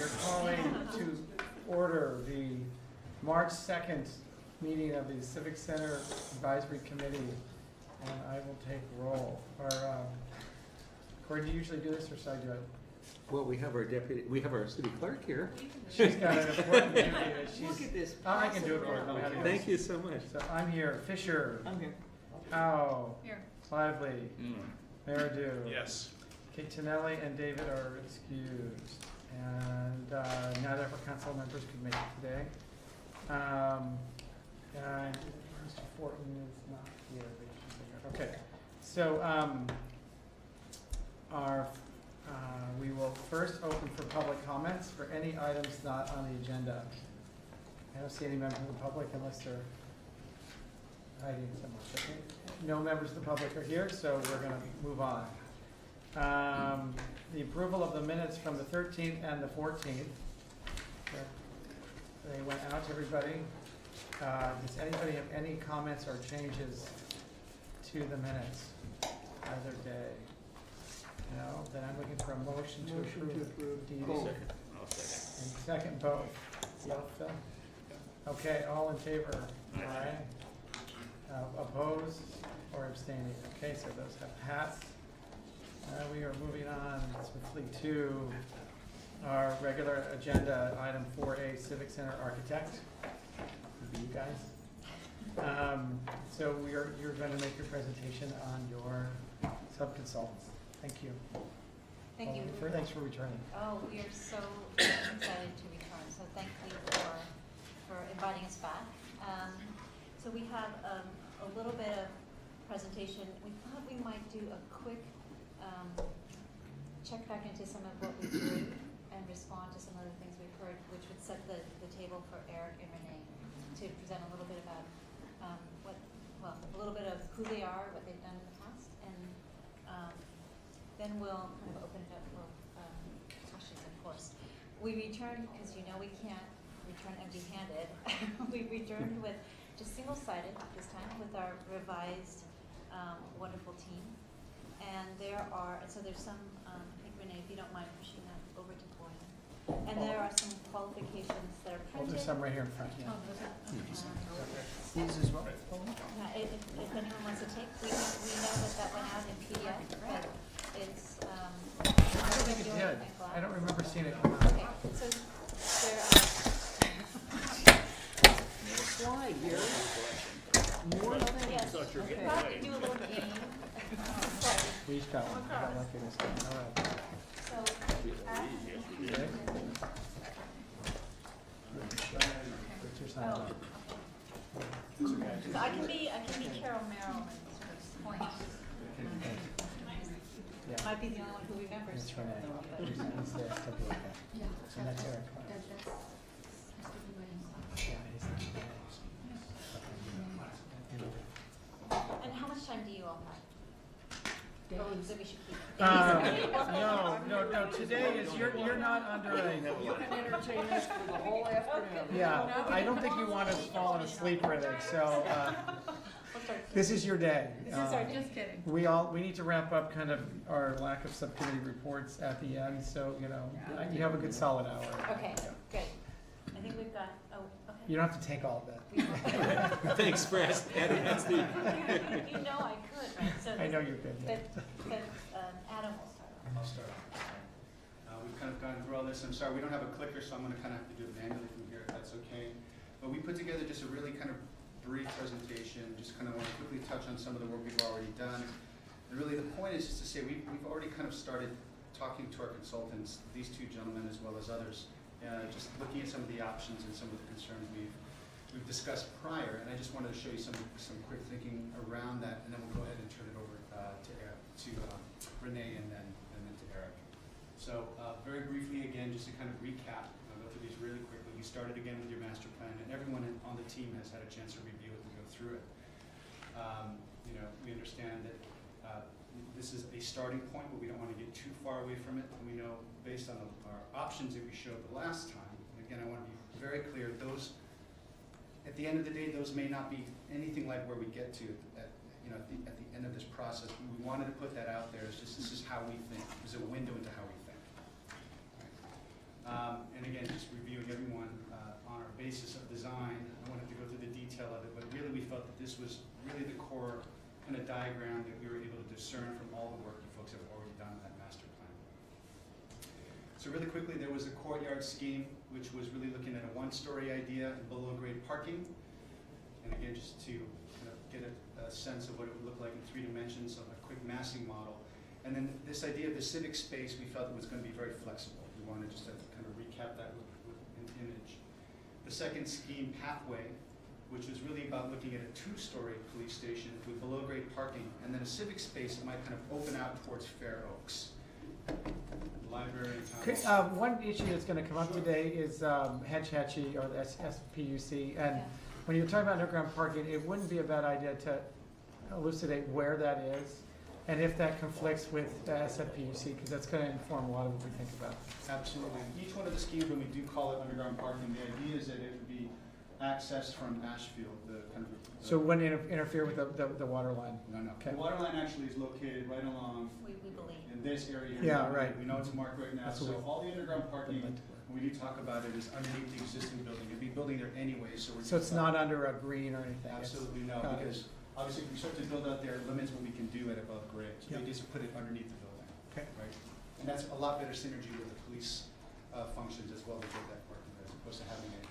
We're calling to order the March 2nd meeting of the Civic Center Advisory Committee, and I will take roll. Corey, do you usually do this, or should I do it? Well, we have our city clerk here. She's got an important duty. Look at this. I can do it for her. Thank you so much. So I'm here. Fisher. I'm here. Howe. Here. Lively. Maridew. Yes. Okay, Tonelli and David are excused, and not ever council members could make it today. And Mr. Fortin is not here, but he should be here. Okay, so we will first open for public comments for any items not on the agenda. I don't see any members of the public unless they're hiding somewhere. Okay. No members of the public are here, so we're going to move on. The approval of the minutes from the 13th and the 14th. They went out to everybody. Does anybody have any comments or changes to the minutes either day? No, then I'm looking for a motion to approve. Dee Dee. Second. I'll second. And second, both. Both, Phil? Okay, all in favor? Aye. Opposed or abstaining? Okay, so those have passed. We are moving on swiftly to our regular agenda, item 4A, Civic Center Architect. Would be you guys. So you're going to make your presentation on your sub-consultants. Thank you. Thank you. Thanks for returning. Oh, we are so excited to return, so thank you for inviting us back. So we have a little bit of presentation. We thought we might do a quick check back into some of what we do and respond to some of the things we've heard, which would set the table for Eric and Renee to present a little bit about a little bit of who they are, what they've done in the past, and then we'll kind of open it up for questions, of course. We returned, because you know we can't return empty-handed, we returned with just single-sided this time with our revised wonderful team. And there's some, I think Renee, if you don't mind pushing that over to Boyd. And there are some qualifications that are Well, printed. there's some right here in front. Oh, those are, These as well? yeah, if anyone wants to take, we know that went out in PDF, but it's, I don't think it did. I don't remember seeing it come out. Okay, so there Slide here. More are, yes, thought you were we getting probably away. do a little game. We each got one. I got lucky this time. All right. So, Okay. What's your sign on? So I can be Carol Merrill and sort of point. Yeah. Might be the only one who remembers. That's Renee. But- He's there. Okay. And that's Eric. Yeah, he's there. And how much time do you all have? Oh, that we should keep. No. Today is, you're not under a, You can entertain us for the whole afternoon. yeah, I don't think you want us falling asleep with it, so, We'll start. this is your day. Just kidding. We need to wrap up kind of our lack of subcommittee reports at the end, so, you have a good solid hour. Okay, good. I think we've got, okay. You don't have to take all of that. Thanks for adding that, Steve. You know I could, right? So I know you could, yeah. But Adam will start. I'll start. We've kind of gone through all this. I'm sorry, we don't have a clicker, so I'm going to kind of have to do it manually from here, if that's okay. But we put together just a really kind of brief presentation, just kind of want to quickly touch on some of the work we've already done. And really the point is just to say we've already kind of started talking to our consultants, these two gentlemen as well as others, just looking at some of the options and some of the concerns we've discussed prior, and I just wanted to show you some quick thinking around that, and then we'll go ahead and turn it over to Renee and then to Eric. So very briefly again, just to kind of recap, I'll go through these really quickly. We started again with your master plan, and everyone on the team has had a chance to review it and go through it. We understand that this is a starting point, but we don't want to get too far away from it. And we know based on our options that we showed the last time, and again I want to be very clear, those at the end of the day, those may not be anything like where we get to at the end of this process. We wanted to put that out there as just this is how we think. It's a window into how we think. Right. And again, just reviewing everyone on our basis of design. I won't have to go through the detail of it, but really we felt that this was really the core kind of diagram that we were able to discern from all the work you folks have already done in that master plan. So really quickly, there was a courtyard scheme, which was really looking at a one-story idea and below-grade parking. And again, just to kind of get a sense of what it would look like in 3 dimensions of a quick massing model. And then this idea of the civic space, we felt it was going to be very flexible. We wanted just to kind of recap that with an image. The second scheme, pathway, which was really about looking at a 2-story police station with below-grade parking, and then a civic space that might kind of open out towards Fair Oaks. Library and town hall. One issue that's gonna come up today is Hetch Hetchy, or the SPUC, and Yeah. when you're talking about underground parking, it wouldn't be a bad idea to elucidate where that is, and if that conflicts with the SFPUC, because that's gonna inform a lot of what we think about. Absolutely. Each one of the schemes, when we do call it underground parking, the idea is that it would be accessed from Ashfield, the kind of. So it wouldn't interfere with the water line? No. Okay. The water line actually is located right along We believe. in this area here. Yeah, right. We know it's marked right now, That's so what we- all the underground parking, when we do talk about it, is underneath the existing building. It'd be building there anyway, so we're. So it's not under a green or anything? it's- Absolutely no, got it. because obviously if we start to build out there, it limits what we can do at above grade. So Yep. they just put it underneath the building. Okay. Right? And that's a lot better synergy with the police functions as well to get that parking there, as opposed to having it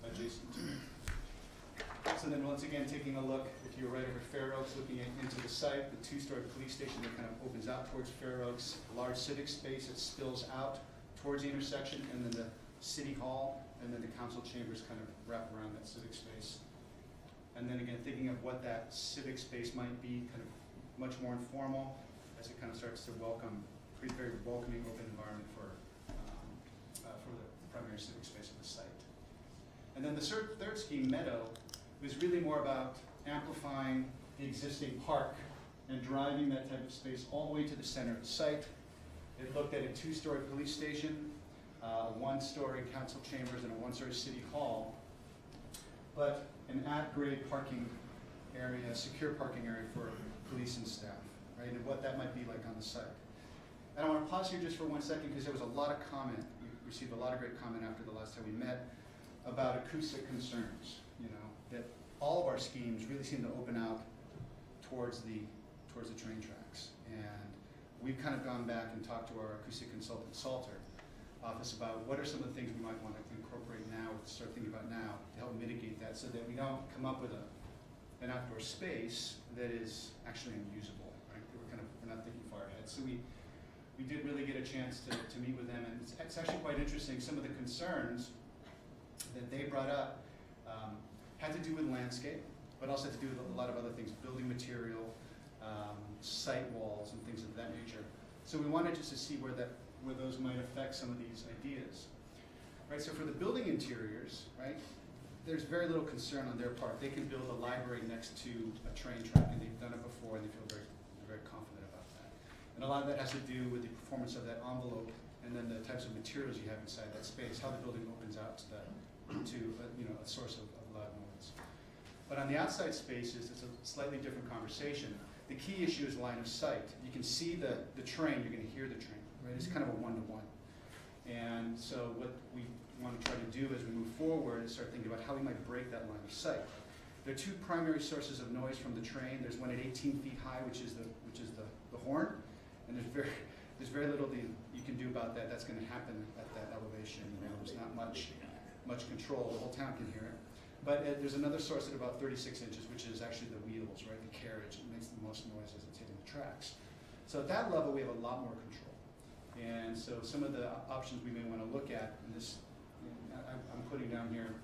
adjacent to it. So then once again, taking a look, if you're right over Fair Oaks, looking into the site, the 2-story police station that kind of opens out towards Fair Oaks, a large civic space that spills out towards the intersection, and then the city hall, and then the council chambers kind of wrap around that civic space. And then again, thinking of what that civic space might be, kind of much more informal, as it kind of starts to welcome, create a very welcoming, open environment for the primary civic space of the site. And then the third scheme, Meadow, was really more about amplifying the existing park and driving that type of space all the way to the center of the site. It looked at a 2-story police station, a 1-story council chambers, and a 1-story city hall, but an at-grade parking area, secure parking area for police and staff, right, and what that might be like on the site. And I want to pause here just for 1 second, because there was a lot of comment. We received a lot of great comment after the last time we met about acoustic concerns, that all of our schemes really seem to open out towards the train tracks. And we've kind of gone back and talked to our acoustic consultant, Salter, office about what are some of the things we might want to incorporate now, or start thinking about now, to help mitigate that, so that we don't come up with an outdoor space that is actually unusable, right? We're not thinking far ahead. So we did really get a chance to meet with them, and it's actually quite interesting. Some of the concerns that they brought up had to do with landscape, but also had to do with a lot of other things, building material, site walls, and things of that nature. So we wanted just to see where those might affect some of these ideas. Right, so for the building interiors, right, there's very little concern on their part. They can build a library next to a train track, and they've done it before, and they feel very confident about that. And a lot of that has to do with the performance of that envelope, and then the types of materials you have inside that space, how the building opens out to a source of loud noise. But on the outside spaces, it's a slightly different conversation. The key issue is line of sight. You can see the train, you're going to hear the train, right? It's kind of a one-to-one. And so what we want to try to do as we move forward is start thinking about how we might break that line of sight. There are 2 primary sources of noise from the train. There's one at 18 feet high, which is the horn, and there's very little that you can do about that. That's going to happen at that elevation. There's not much control. The whole town can hear it. But there's another source at about 36 inches, which is actually the wheels, right? The carriage. It makes the most noise as it's hitting the tracks. So at that level, we have a lot more control. And so some of the options we may want to look at, and this, I'm putting down here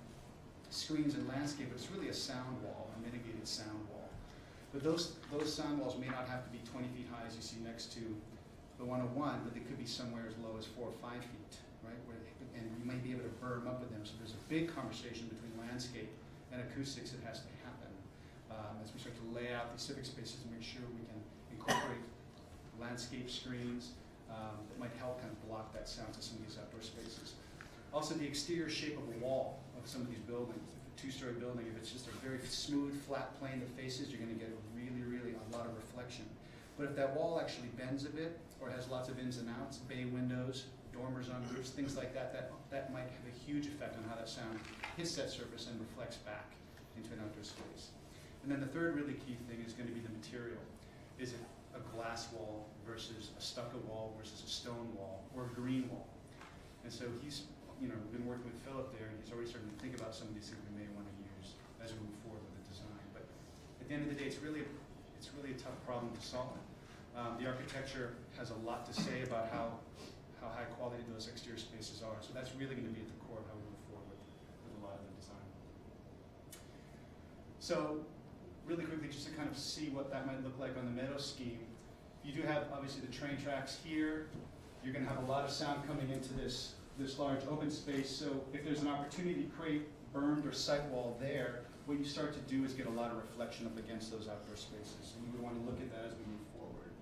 screens and landscape, but it's really a sound wall, a mitigated sound wall. But those sound walls may not have to be 20 feet high, as you see next to the 101, but they could be somewhere as low as 4 or 5 feet, right? And you might be able to burn up with them. So there's a big conversation between landscape and acoustics that has to happen as we start to lay out these civic spaces and make sure we can incorporate landscape screens that might help kind of block that sound to some of these outdoor spaces. Also, the exterior shape of a wall of some of these buildings. If a 2-story building, if it's just a very smooth, flat plane that faces, you're going to get really a lot of reflection. But if that wall actually bends a bit or has lots of ins and outs, bay windows, dormers on roofs, things like that, that might have a huge effect on how that sound hits that surface and reflects back into an outdoor space. And then the third really key thing is going to be the material. Is it a glass wall versus a stucco wall versus a stone wall or a green wall? And so he's been working with Philip there, and he's already starting to think about some of these things we may want to use as we move forward with the design. But at the end of the day, it's really a tough problem to solve. The architecture has a lot to say about how high quality those exterior spaces are. So that's really going to be at the core of how we move forward with a lot of the design. So really quickly, just to kind of see what that might look like on the meadow scheme. You do have obviously the train tracks here. You're going to have a lot of sound coming into this large open space. So if there's an opportunity to create bermed or site wall there, what you start to do is get a lot of reflection up against those outdoor spaces. And we would want to look at that as we move forward.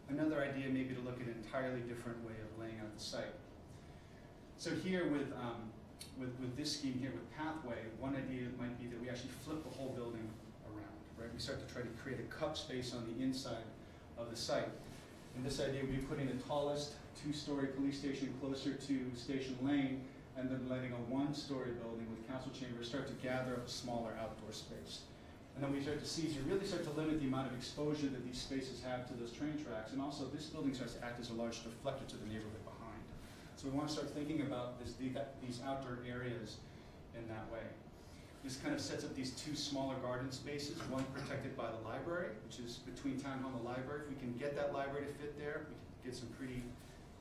Another idea may be to look at an entirely different way of laying out the site. So here with this scheme here with pathway, one idea might be that we actually flip the whole building around, right? We start to try to create a cup space on the inside of the site. And this idea would be putting the tallest two-story police station closer to Station Lane, and then letting a one-story building with council chambers start to gather up a smaller outdoor space. And then we start to see, you really start to limit the amount of exposure that these spaces have to those train tracks, and also this building starts to act as a large deflector to the neighborhood behind. So we want to start thinking about these outdoor areas in that way. This kind of sets up these two smaller garden spaces, one protected by the library, which is between town hall and the library. If we can get that library to fit there, we can get some pretty,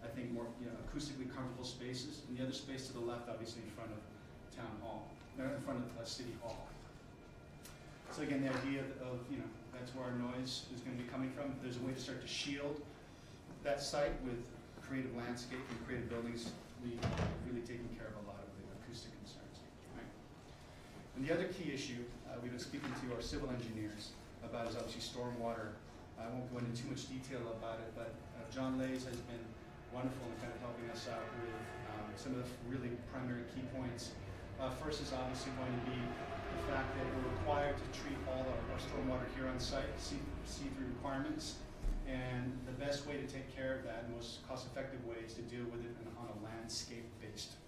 I think, more acoustically comfortable spaces. And the other space to the left, obviously, in front of town hall, in front of city hall. So again, the idea of, that's where our noise is going to be coming from. If there's a way to start to shield that site with creative landscape and creative buildings, we've really taken care of a lot of the acoustic concerns. Right? And the other key issue we've been speaking to our civil engineers about is obviously stormwater. I won't go into too much detail about it, but John Lays has been wonderful in kind of helping us out with some of the really primary key points. First is obviously going to be the fact that we're required to treat all our stormwater here on site, C3 requirements, and the best way to take care of that, most cost-effective way, is to deal with it on a landscape-based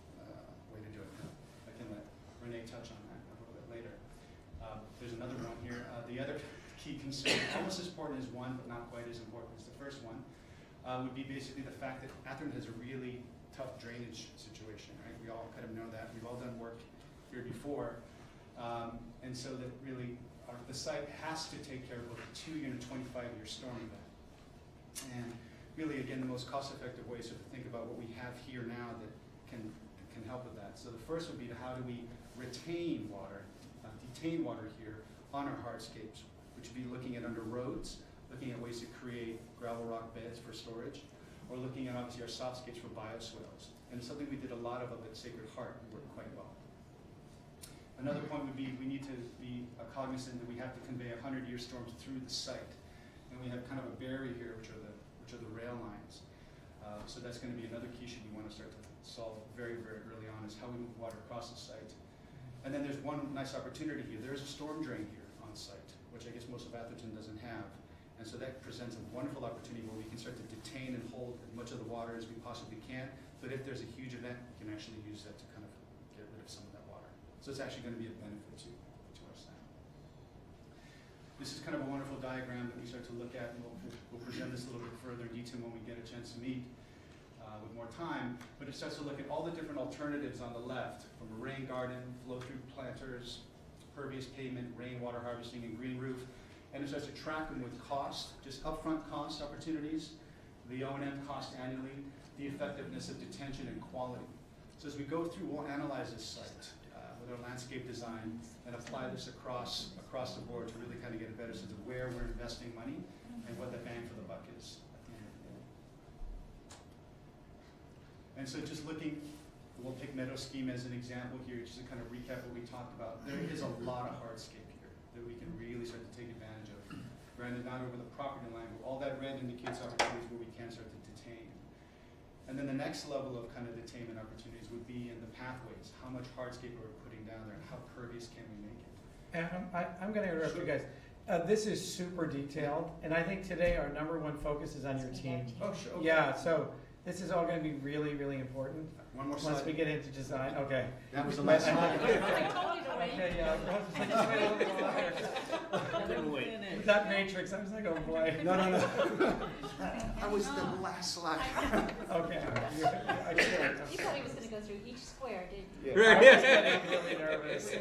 way to do it. I can let Renee touch on that a little bit later. There's another one here. The other key concern, almost as important as one, but not quite as important as the first one, would be basically the fact that Atherton has a really tough drainage situation, right? We all kind of know that. We've all done work here before. And so that really the site has to take care of both a 2-year and a 25-year storm event. And really, again, the most cost-effective way is to think about what we have here now that can help with that. So the first would be how do we retain water, detain water here on our hardscapes, which would be looking at under roads, looking at ways to create gravel rock beds for storage, or looking at obviously our softscapes for bioswales. And it's something we did a lot of at Sacred Heart. It worked quite well. Another point would be we need to be cognizant that we have to convey 100-year storms through the site. And we have kind of a barrier here, which are the rail lines. So that's going to be another key issue we want to start to solve very, very early on, is how we move water across the site. And then there's one nice opportunity here. There is a storm drain here on site, which I guess most of Atherton doesn't have. And so that presents a wonderful opportunity where we can start to detain and hold as much of the water as we possibly can. But if there's a huge event, we can actually use that to kind of get rid of some of that water. So it's actually going to be a benefit to our site. This is kind of a wonderful diagram that we start to look at, and we'll present this a little bit further in detail when we get a chance to meet with more time. But it starts to look at all the different alternatives on the left, from a rain garden, flow-through planters, pervious pavement, rainwater harvesting, and green roof. And it starts to track them with cost, just upfront cost opportunities, the O&M cost annually, the effectiveness of detention, and quality. So as we go through, we'll analyze this site with our landscape design and apply this across the board to really kind of get a better sense of where we're investing money and what the bang for the buck is at the end of the day. And so just looking, we'll take meadow scheme as an example here, just to kind of recap what we talked about. There is a lot of hardscape here that we can really start to take advantage of. Granted, not over the property line, but all that red indicates opportunities where we can start to detain. And then the next level of kind of detainment opportunities would be in the pathways. How much hardscape are we putting down there, and how pervious can we make it? And I'm going to interrupt you guys. This is super detailed, and I think today our #1 focus is on your team. Oh, sure. Okay. Yeah, so This is all gonna be really, really important One more once we slide. get into design, okay. That was the last slide. I told you to wait. Okay, yeah, I was just wait a little bit longer. With that matrix, I was like, oh boy. No, no, no. That was the last slide. Okay, I get it. You thought he was gonna go through each square, didn't you? I was getting really nervous.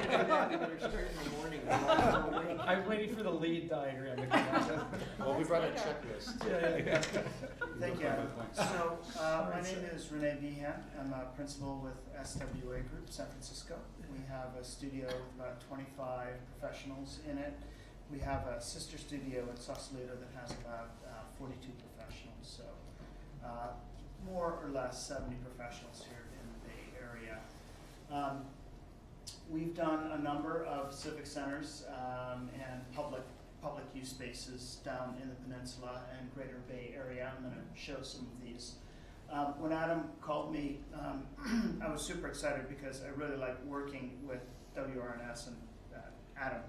morning. I'm waiting for the lead diagram to come out. Well, we brought a checklist. Yeah. Thank you. Good point. So, my name is Renee Behan. I'm a principal with SWA Group, San Francisco. We have a studio with about 25 professionals in it. We have a sister studio in Sausalito that has about 42 professionals. So, more or less 70 professionals here in the Bay Area. We've done a number of civic centers and public use spaces down in the peninsula and greater Bay Area. I'm going to show some of these. When Adam called me, I was super excited because I really like working with WRNS and Adam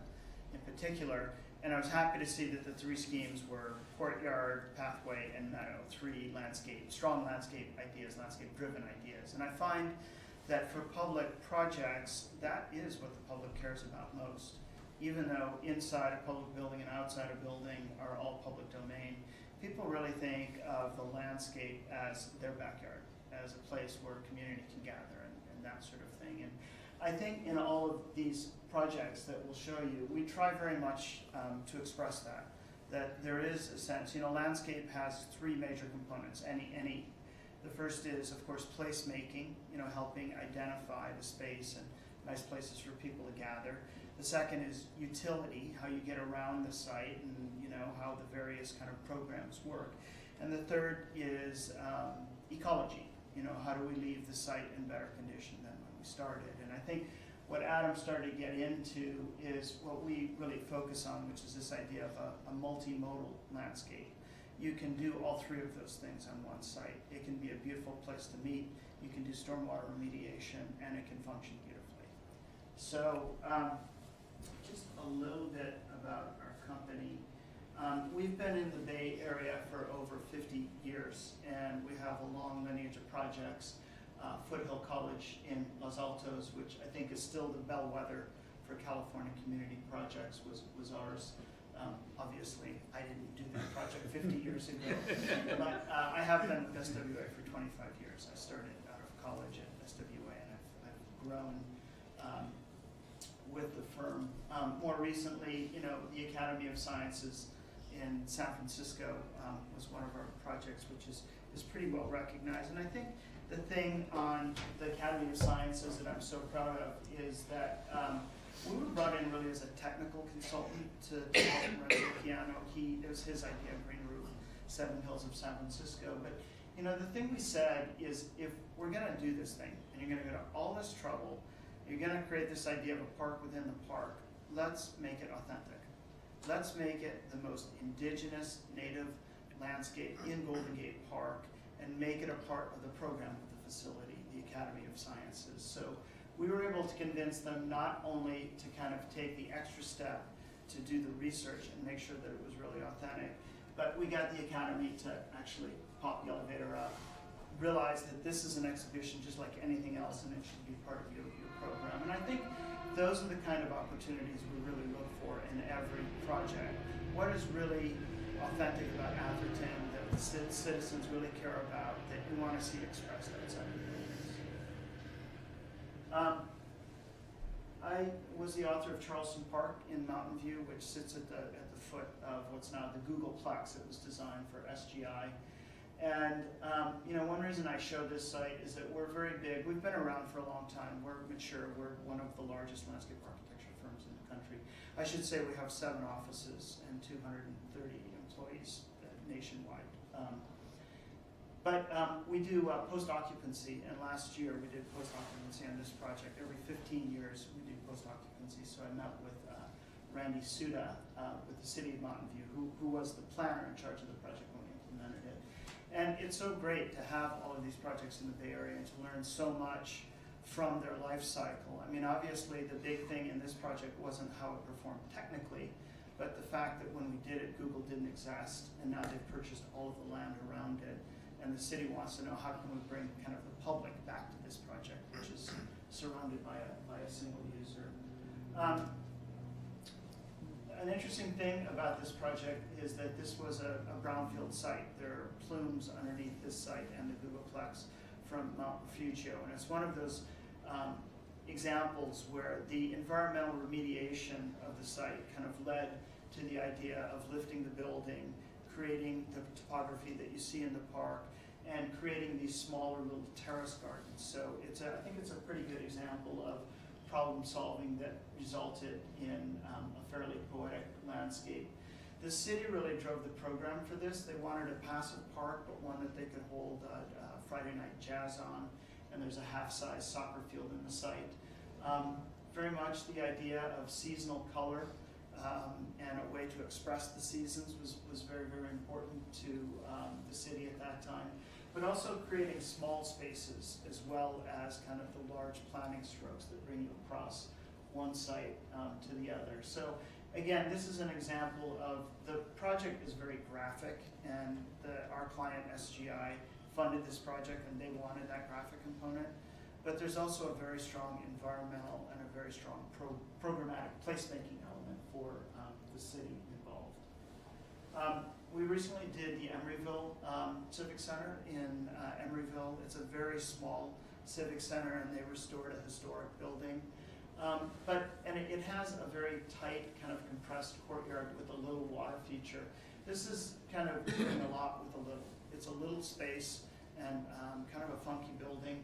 in particular. And I was happy to see that the three schemes were courtyard, pathway, and meadow, three strong landscape ideas, landscape-driven ideas. And I find that for public projects, that is what the public cares about most. Even though inside a public building and outside a building are all public domain, people really think of the landscape as their backyard, as a place where community can gather and that sort of thing. And I think in all of these projects that we'll show you, we try very much to express that there is a sense, landscape has three major components, the first is, of course, placemaking, helping identify the space and nice places for people to gather. The second is utility, how you get around the site and how the various kind of programs work. And the third is ecology, how do we leave the site in better condition than when we started. And I think what Adam started to get into is what we really focus on, which is this idea of a multimodal landscape. You can do all three of those things on one site. It can be a beautiful place to meet, you can do stormwater remediation, and it can function beautifully. So just a little bit about our company. We've been in the Bay Area for over 50 years, and we have a long lineage of projects. Foothill College in Los Altos, which I think is still the bellwether for California community projects, was ours. Obviously, I didn't do that project 50 years ago, but I have been with SWA for 25 years. I started out of college at SWA, and I've grown with the firm. More recently, the Academy of Sciences in San Francisco was one of our projects, which is pretty well recognized. And I think the thing on the Academy of Sciences that I'm so proud of is that we were brought in really as a technical consultant to help Renzo Piano. It was his idea, Green Roof, 7 Hills of San Francisco. But the thing we said is, if we're going to do this thing, and you're going to go to all this trouble, you're going to create this idea of a park within the park, let's make it authentic. Let's make it the most indigenous, native landscape in Golden Gate Park, and make it a part of the program of the facility, the Academy of Sciences. So we were able to convince them not only to kind of take the extra step to do the research and make sure that it was really authentic, but we got the Academy to actually pop the elevator up, realize that this is an exhibition just like anything else and it should be part of your program. And I think those are the kind of opportunities we really look for in every project. What is really authentic about Atherton that the citizens really care about, that you want to see expressed outside of the buildings? I was the author of Charleston Park in Mountain View, which sits at the foot of what's now the Googleplex. It was designed for SGI. And one reason I show this site is that we're very big. We've been around for a long time. We're mature. We're one of the largest landscape architecture firms in the country. I should say we have 7 offices and 230 employees nationwide. But we do post-occupancy, and last year we did post-occupancy on this project. Every 15 years we do post-occupancy, so I met with Randy Suda with the City of Mountain View, who was the planner in charge of the project when we implemented it. And it's so great to have all of these projects in the Bay Area and to learn so much from their life cycle. I mean, obviously the big thing in this project wasn't how it performed technically, but the fact that when we did it, Google didn't exist, and now they've purchased all of the land around it. and the city wants to know how can we bring kind of the public back to this project, which is surrounded by a single user. An interesting thing about this project is that this was a brownfield site. There are plumes underneath this site and the Googleplex from Mount Refugio, and it's one of those examples where the environmental remediation of the site kind of led to the idea of lifting the building, creating the topography that you see in the park, and creating these smaller little terrace gardens. So I think it's a pretty good example of problem solving that resulted in a fairly poetic landscape. The city really drove the program for this. They wanted a passive park, but one that they could hold Friday night jazz on, and there's a half-size soccer field in the site. Very much the idea of seasonal color and a way to express the seasons was very, very important to the city at that time, but also creating small spaces as well as kind of the large planning strokes that bring you across one site to the other. So again, this is an example of the project is very graphic, and our client SGI funded this project and they wanted that graphic component. But there's also a very strong environmental and a very strong programmatic placemaking element for the city involved. We recently did the Emeryville Civic Center in Emeryville. It's a very small civic center, and they restored a historic building. And it has a very tight, kind of compressed courtyard with a little water feature. This is kind of doing a lot with a little. It's a little space and kind of a funky building.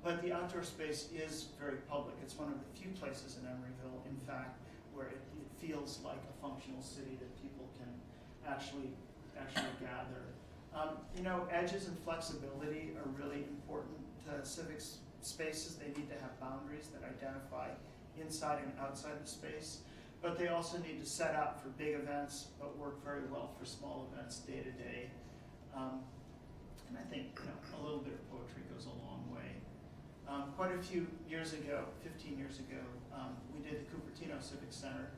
But the outdoor space is very public. It's one of the few places in Emeryville, in fact, where it feels like a functional city that people can actually gather. Edges and flexibility are really important to civic spaces. They need to have boundaries that identify inside and outside the space, but they also need to set up for big events, but work very well for small events day to day. And I think a little bit of poetry goes a long way. Quite a few years ago, 15 years ago, we did the Cupertino Civic Center,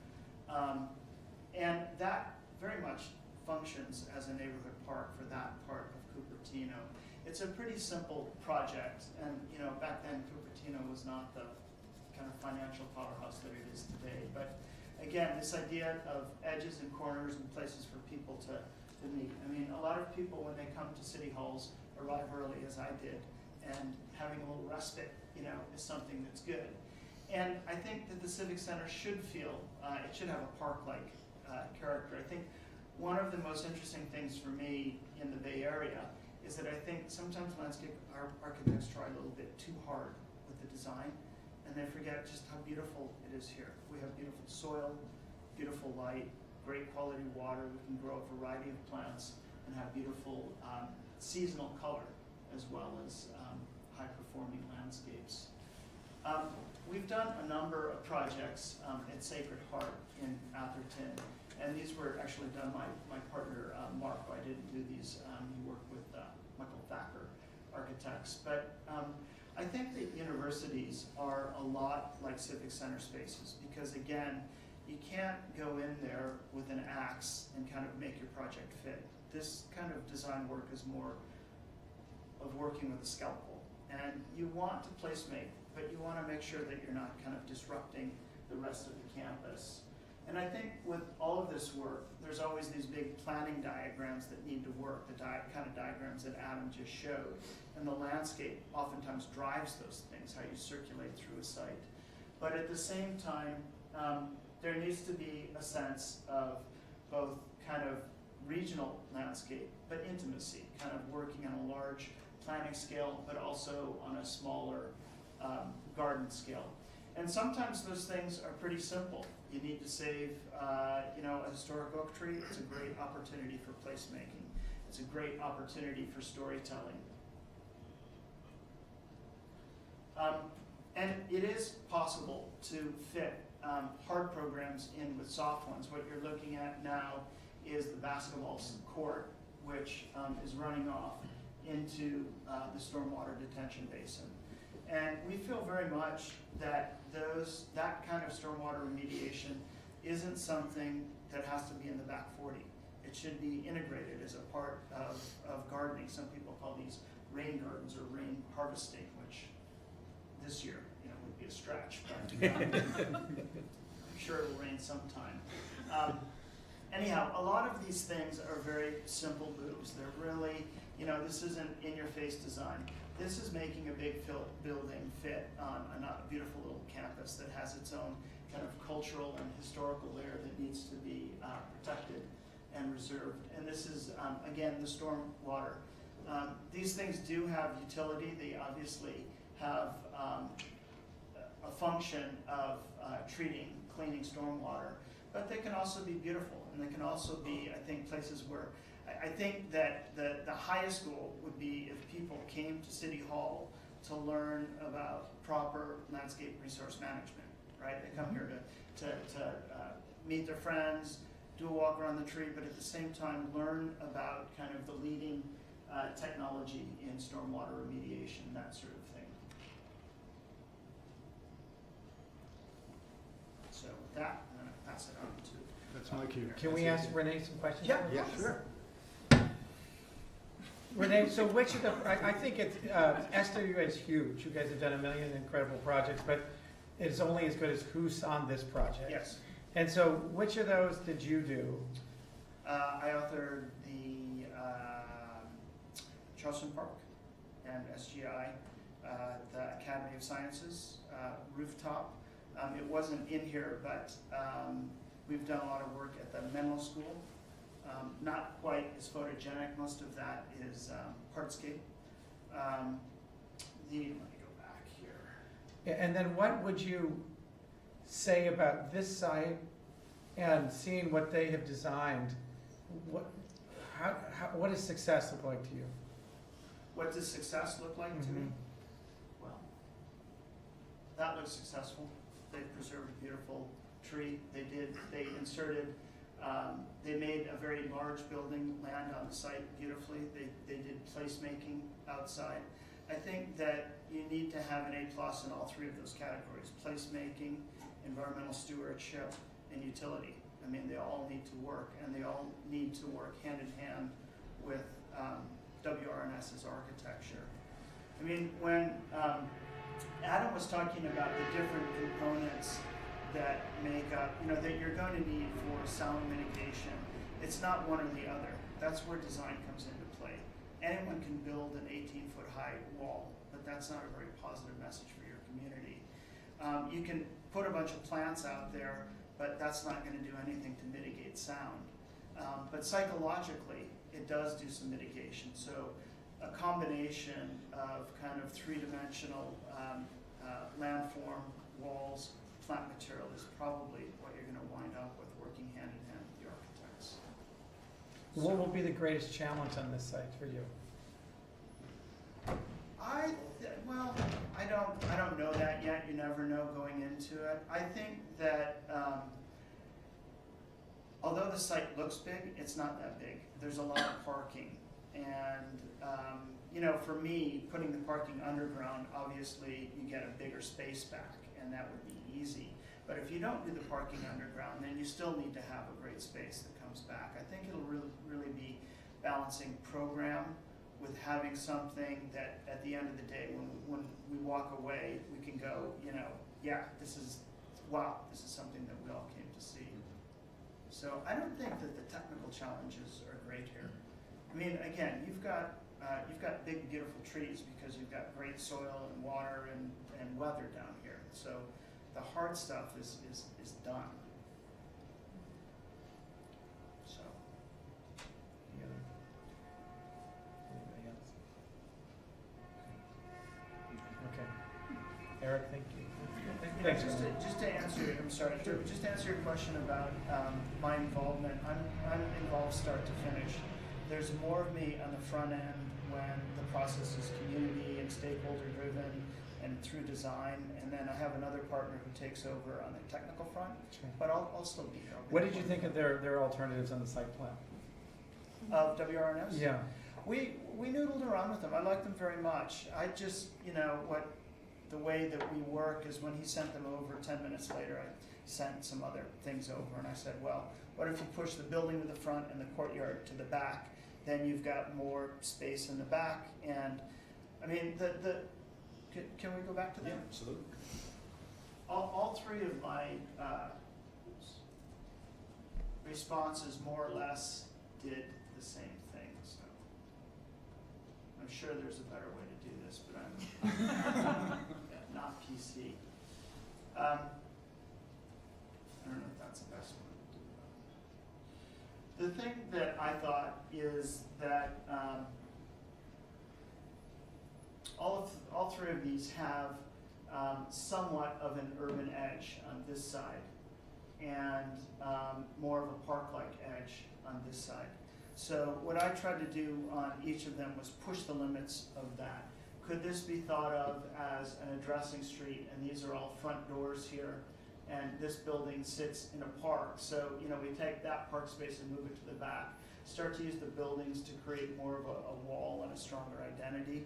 and that very much functions as a neighborhood park for that part of Cupertino. It's a pretty simple project, and back then Cupertino was not the kind of financial powerhouse that it is today. But again, this idea of edges and corners and places for people to meet. I mean, a lot of people when they come to city halls arrive early, as I did, and having a little respite, is something that's good. And I think that the Civic Center should feel, it should have a park-like character. I think one of the most interesting things for me in the Bay Area is that I think sometimes landscape architects try a little bit too hard with the design, and they forget just how beautiful it is here. We have beautiful soil, beautiful light, great quality water. We can grow a variety of plants and have beautiful seasonal color, as well as high-performing landscapes. We've done a number of projects at Sacred Heart in Atherton, and these were actually done by my partner, Mark. I didn't do these. He worked with Michael Thacker Architects. But I think that universities are a lot like civic center spaces, because again, you can't go in there with an axe and kind of make your project fit. This kind of design work is more of working with a scalpel. And you want to place make, but you want to make sure that you're not kind of disrupting the rest of the campus. And I think with all of this work, there's always these big planning diagrams that need to work, the kind of diagrams that Adam just showed. And the landscape oftentimes drives those things, how you circulate through a site. But at the same time, there needs to be a sense of both kind of regional landscape, but intimacy, kind of working on a large planning scale, but also on a smaller garden scale. And sometimes those things are pretty simple. You need to save, a historic oak tree. It's a great opportunity for placemaking. It's a great opportunity for storytelling. And it is possible to fit hard programs in with soft ones. What you're looking at now is the basketball court, which is running off into the stormwater detention basin. And we feel very much that that kind of stormwater remediation isn't something that has to be in the back 40. It should be integrated as a part of gardening. Some people call these rain gardens or rain harvesting, which this year, would be a stretch, but I'm sure it'll rain sometime. Anyhow, a lot of these things are very simple moves. They're really, this isn't in-your-face design. This is making a big building fit on a beautiful little campus that has its own kind of cultural and historical layer that needs to be protected and reserved. And this is, again, the storm water. These things do have utility. They obviously have a function of cleaning stormwater, but they can also be beautiful, and they can also be, I think, places where I think that the highest goal would be if people came to City Hall to learn about proper landscape resource management, right? They come here to meet their friends, do a walk around the tree, but at the same time learn about kind of the leading technology in stormwater remediation, that sort of thing. So with that, I'm going to pass it on to. That's my cue. Can we ask Renee some questions? Yeah, Yeah, sure. Renee, so which of the, I think it's, SWA is huge. You guys have done a million incredible projects, but it's only as good as who's on this project. Yes. And so which of those did you do? I authored the Charleston Park and SGI, the Academy of Sciences rooftop. It wasn't in here, but we've done a lot of work at the Menlo School. Not quite as photogenic. Most of that is hardscape. Let me go back here. And then what would you say about this site and seeing what they have designed? What does success look like to you? What does success look like to me? Well, that looks successful. They preserved a beautiful tree. They inserted, they made a very large building land on the site beautifully. They did placemaking outside. I think that you need to have an A+ in all three of those categories: placemaking, environmental stewardship, and utility. I mean, they all need to work, and they all need to work hand in hand with WRNS's architecture. I mean, when Adam was talking about the different components that make up, that you're going to need for sound mitigation, it's not one or the other. That's where design comes into play. Anyone can build an 18-foot high wall, but that's not a very positive message for your community. You can put a bunch of plants out there, but that's not going to do anything to mitigate sound. But psychologically, it does do some mitigation. So a combination of kind of three-dimensional landform, walls, plant material is probably what you're going to wind up with, working hand in hand with the architects. What will be the greatest challenge on this site for you? I don't know that yet. You never know going into it. I think that although the site looks big, it's not that big. There's a lot of parking, and for me, putting the parking underground, obviously you get a bigger space back, and that would be easy. But if you don't do the parking underground, then you still need to have a great space that comes back. I think it'll really be balancing program with having something that at the end of the day, when we walk away, we can go, yeah, this is something that we all came to see. So I don't think that the technical challenges are great here. I mean, again, you've got big, beautiful trees because you've got great soil and water and weather down here. So the hard stuff is done. So. Anybody else? Okay. Eric, thank you. Thanks. Just to answer, I'm sorry, just to answer your question about my involvement, I'm involved start to finish. There's more of me on the front end when the process is community and stakeholder driven and through design, and then I have another partner who takes over on the technical front, but I'll still be here. What did you think of their alternatives on the site plan? Of WRNS? Yeah. We noodled around with them. I like them very much. I just, the way that we work is when he sent them over, 10 minutes later, I sent some other things over, and I said, well, what if you push the building to the front and the courtyard to the back? Then you've got more space in the back, and I mean, can we go back to that? Yeah, absolutely. All three of my responses more or less did the same thing, so I'm sure there's a better way to do this, but I'm not PC. I don't know if that's the best way to do it. The thing that I thought is that all three of these have somewhat of an urban edge on this side and more of a park-like edge on this side. So what I tried to do on each of them was push the limits of that. Could this be thought of as an addressing street, and these are all front doors here, and this building sits in a park, so we take that park space and move it to the back, start to use the buildings to create more of a wall and a stronger identity.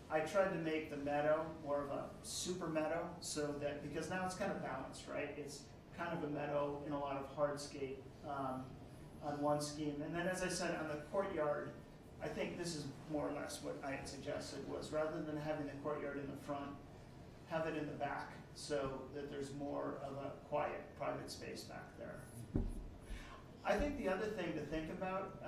I tried to make the meadow more of a super meadow, so that, because now it's kind of balanced, right? It's kind of a meadow in a lot of hardscape on one scheme. And then, as I said, on the courtyard, I think this is more or less what I had suggested, was rather than having the courtyard in the front, have it in the back, so that there's more of a quiet, private space back there. I think the other thing to think about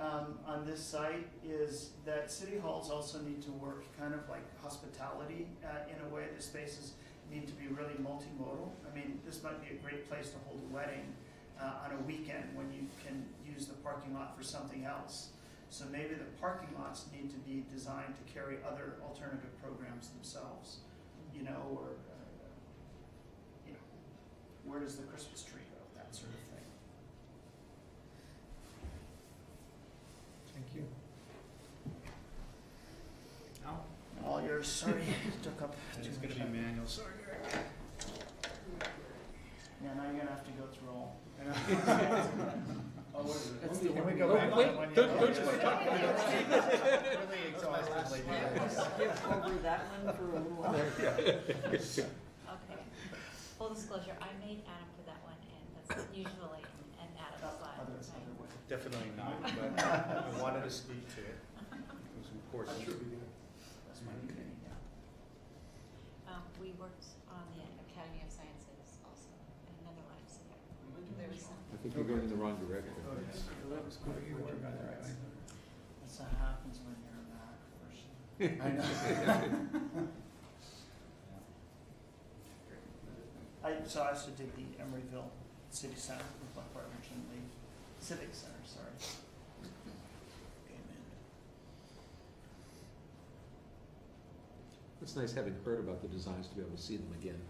on this site is that city halls also need to work kind of like hospitality in a way. The spaces need to be really multimodal. I mean, this might be a great place to hold a wedding on a weekend when you can use the parking lot for something else. So maybe the parking lots need to be designed to carry other alternative programs themselves, or where does the Christmas tree go, that sort of thing. Thank you. All yours, sorry, took up And too it's much gonna time. be manual, sorry. Yeah, now you're gonna have to go through all. Oh, what is it? That's the Can we one. go back Wait, to the one? don't you- you wanna talk about it? Really exhaustively. Skip over that one for a little while. Okay. Full disclosure, I made Adam put that one in. That's usually an Adam slide. Other right? way. Definitely not, but I wanted to speak to it. It was important. That's my opinion, yeah. We worked on the Academy of Sciences also in another life, so there was some. I think you're going in the wrong direction. That was cool. You were going the right way. That's what happens when you're a Mac person. I know. So I also did the Emeryville City Center with my partner Jim Lee. Civic Center, sorry. Amen. It's nice having heard about the designs to be able to see them again.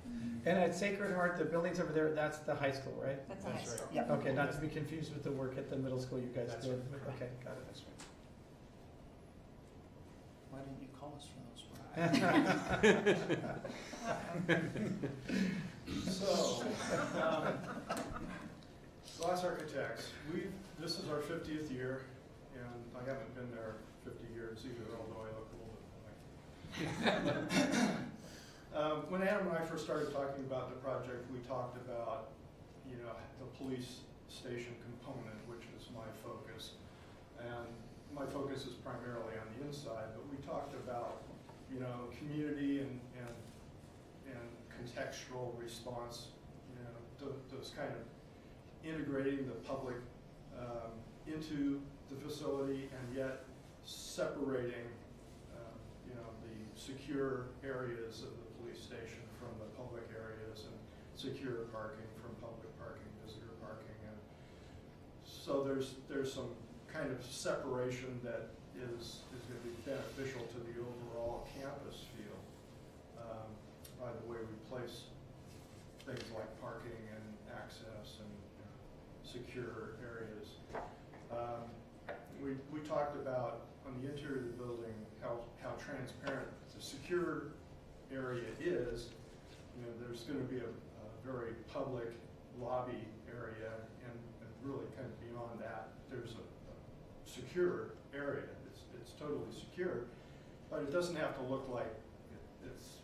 And at Sacred Heart, the buildings over there, that's the high school, right? That's a high school. Yeah. Okay, not to be confused with the work at the middle school you guys That's did. right. Okay, got it. That's right. Why didn't you call us for those work? So, Glass Architects, this is our 50th year, and I haven't been there 50 years either, although I look a little bit like. When Adam and I first started talking about the project, we talked about, the police station component, which is my focus. And my focus is primarily on the inside, but we talked about, community and contextual response, those kind of integrating the public into the facility and yet separating, the secure areas of the police station from the public areas and secure parking from public parking, visitor parking. And so there's some kind of separation that is going to be beneficial to the overall campus feel by the way we place things like parking and access and secure areas. We talked about on the interior of the building how transparent the secure area is. There's going to be a very public lobby area, and really kind of beyond that, there's a secure area. It's totally secure, but it doesn't have to look like it's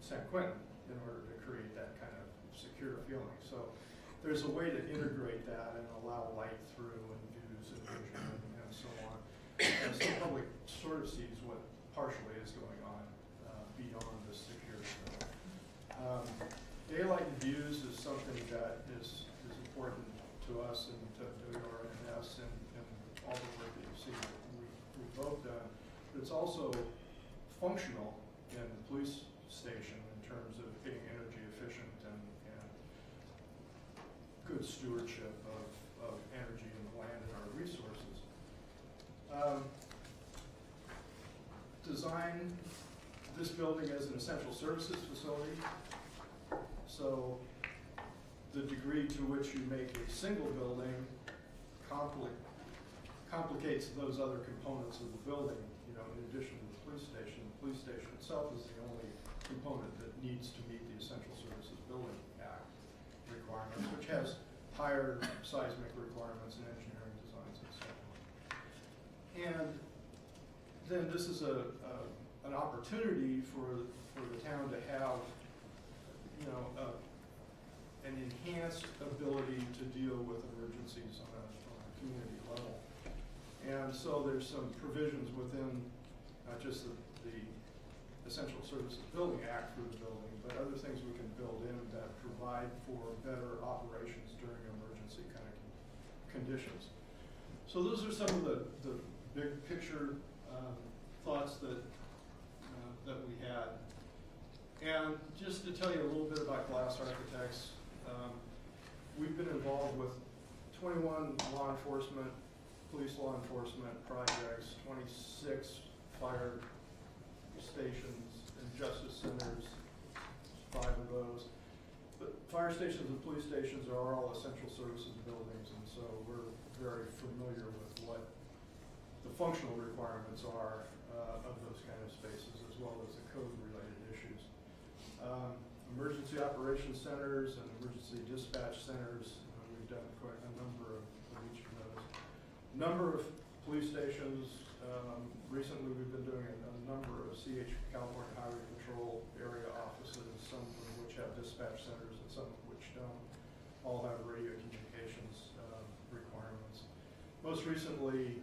San Quentin in order to create that kind of secure feeling. So there's a way to integrate that and allow light through and views and vision and so on. And so the public sort of sees what partially is going on beyond the security. Daylight and views is something that is important to us and to WRNS and all the work that you see that we've both done. But it's also functional in the police station in terms of being energy efficient and good stewardship of energy and the land and our resources. Design this building as an essential services facility. So the degree to which you make a single building complicates those other components of the building, you know, in addition to the police station. The police station itself is the only component that needs to meet the Essential Services Building Act requirements, which has higher seismic requirements and engineering designs and so on. And then this is an opportunity for the town to have, you know, an enhanced ability to deal with emergencies on a community level. And so there's some provisions within not just the Essential Services Building Act for the building, but other things we can build in that provide for better operations during emergency kind of conditions. So those are some of the big picture thoughts that we had. And just to tell you a little bit about Glass Architects, we've been involved with 21 law enforcement, police law enforcement projects, 26 fire stations and justice centers, 5 of those. But fire stations and police stations are all essential services buildings, and so we're very familiar with what the functional requirements are of those kind of spaces, as well as the code-related issues. Emergency operations centers and emergency dispatch centers, we've done quite a number of each of those. Number of police stations, recently we've been doing a number of California Highway Patrol area offices, some of which have dispatch centers and some of which don't, all have radio communications requirements. Most recently,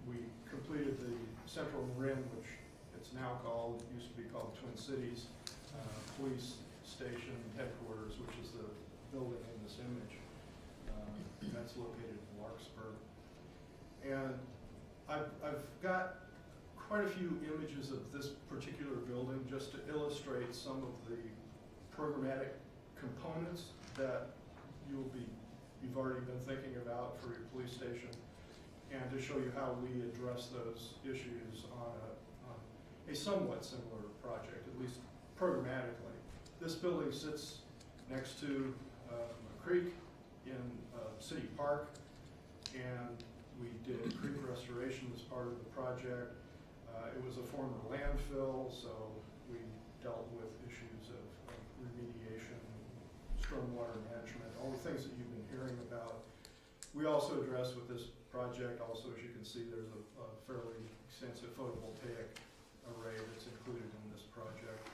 we completed the Central Marin, which it's now called, used to be called Twin Cities Police Station Headquarters, which is the building in this image. That's located in Larkspur. And I've got quite a few images of this particular building just to illustrate some of the programmatic components that you've already been thinking about for your police station, and to show you how we address those issues on a somewhat similar project, at least programmatically. This building sits next to a creek in City Park, and we did creek restoration as part of the project. It was a former landfill, so we dealt with issues of remediation, stormwater management, all the things that you've been hearing about. We also address with this project, also as you can see, there's a fairly extensive photovoltaic array that's included in this project.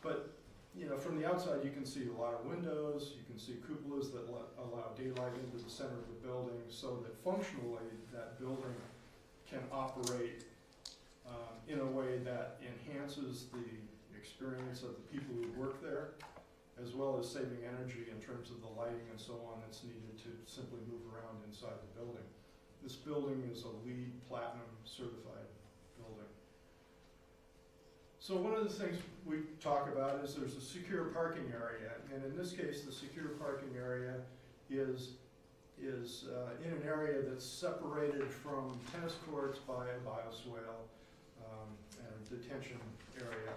But you know, from the outside you can see a lot of windows, you can see cupolas that allow daylight into the center of the building, so that functionally that building can operate in a way that enhances the experience of the people who work there, as well as saving energy in terms of the lighting and so on that's needed to simply move around inside the building. This building is a LEED Platinum certified building. So one of the things we talk about is there's a secure parking area, and in this case the secure parking area is in an area that's separated from tennis courts by a bioswale and a detention area.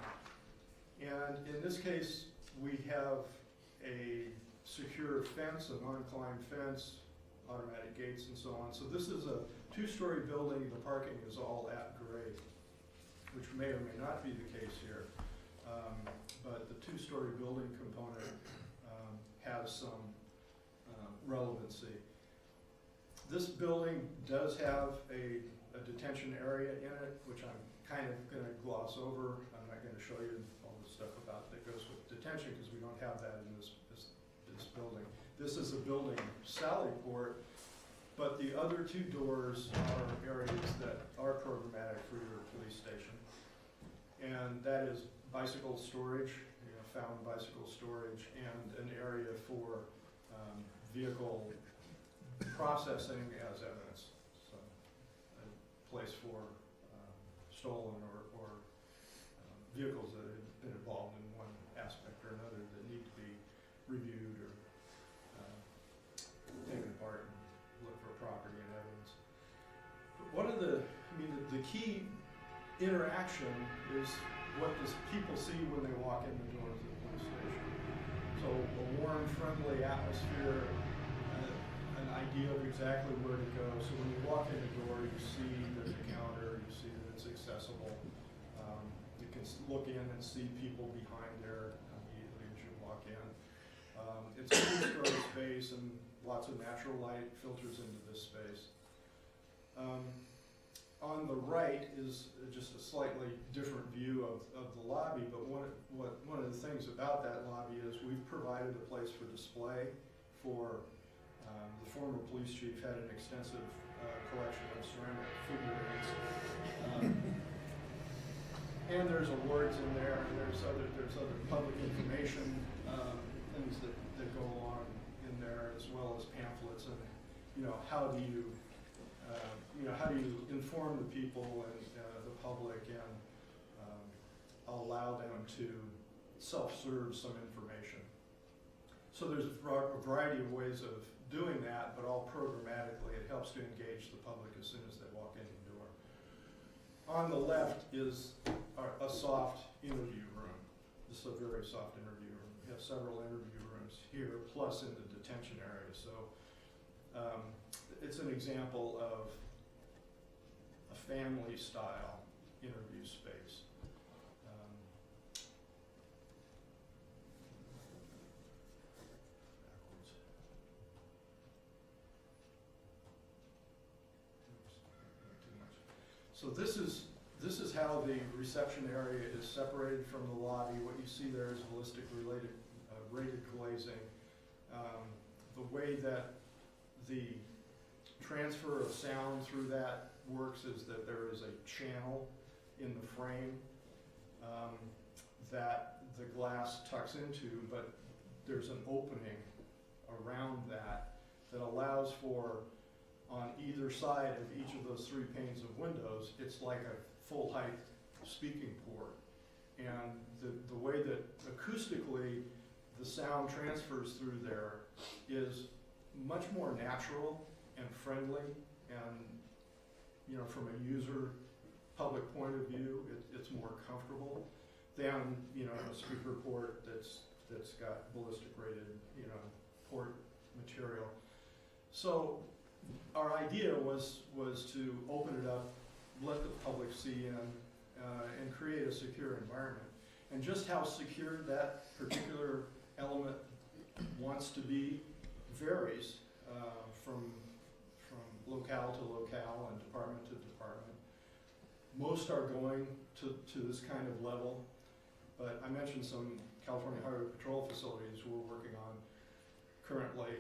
And in this case we have a secure fence, a non-climb fence, automatic gates and so on. So this is a 2-story building. The parking is all at grade, which may or may not be the case here. But the 2-story building component has some relevancy. This building does have a detention area in it, which I'm kind of going to gloss over. I'm not going to show you all the stuff about that goes attention because we don't have that in this building. This is a building sally port, but the other two doors are areas that are programmatic for your police station. And that is bicycle storage, found bicycle storage, and an area for vehicle processing as evidence. So a place for stolen or vehicles that have been involved in one aspect or another that need to be reviewed or taken apart and look for property and evidence. But one of the key interaction is what does people see when they walk in the doors of the police station. So a warm, friendly atmosphere, an idea of exactly where to go. So when you walk in the door, you see there's a counter, you see that it's accessible. You can look in and see people behind there immediately as you walk in. It's a two-story space and lots of natural light filters into this space. On the right is just a slightly different view of the lobby, but one of the things about that lobby is we've provided a place for display for the former police chief had an extensive collection of ceramic figurines. And there's awards in there, and there's other public information things that go along in there, as well as pamphlets and how do you inform the people and the public and allow them to self-serve some information. So there's a variety of ways of doing that, but all programmatically. It helps to engage the public as soon as they walk in the door. On the left is a soft interview room. This is a very soft interview room. We have several interview rooms here, plus in the detention area. So it's an example of a family-style interview space. So this is how the reception area is separated from the lobby. What you see there is ballistic related rated glazing. The way that the transfer of sound through that works is that there is a channel in the frame that the glass tucks into, but there's an opening around that allows for, on either side of each of those three panes of windows, it's like a full height speaking port. And the way that acoustically the sound transfers through there is much more natural and friendly, and from a user public point of view, it's more comfortable than a speaker port that's got ballistic rated port material. So our idea was to open it up, let the public see in, and create a secure environment. And just how secure that particular element wants to be varies from locale to locale and department to department. Most are going to this kind of level, but I mentioned some California Highway Patrol facilities we're working on currently.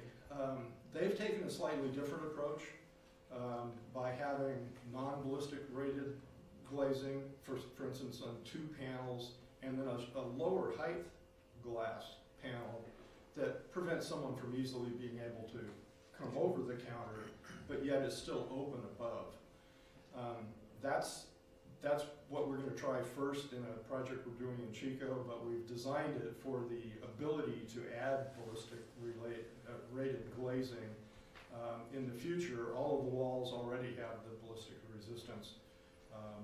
They've taken a slightly different approach by having non-ballistic rated glazing, for instance, on 2 panels, and then a lower height glass panel that prevents someone from easily being able to come over the counter, but yet is still open above. That's what we're going to try first in a project we're doing in Chico, but we've designed it for the ability to add ballistic rated glazing in the future. All of the walls already have the ballistic resistance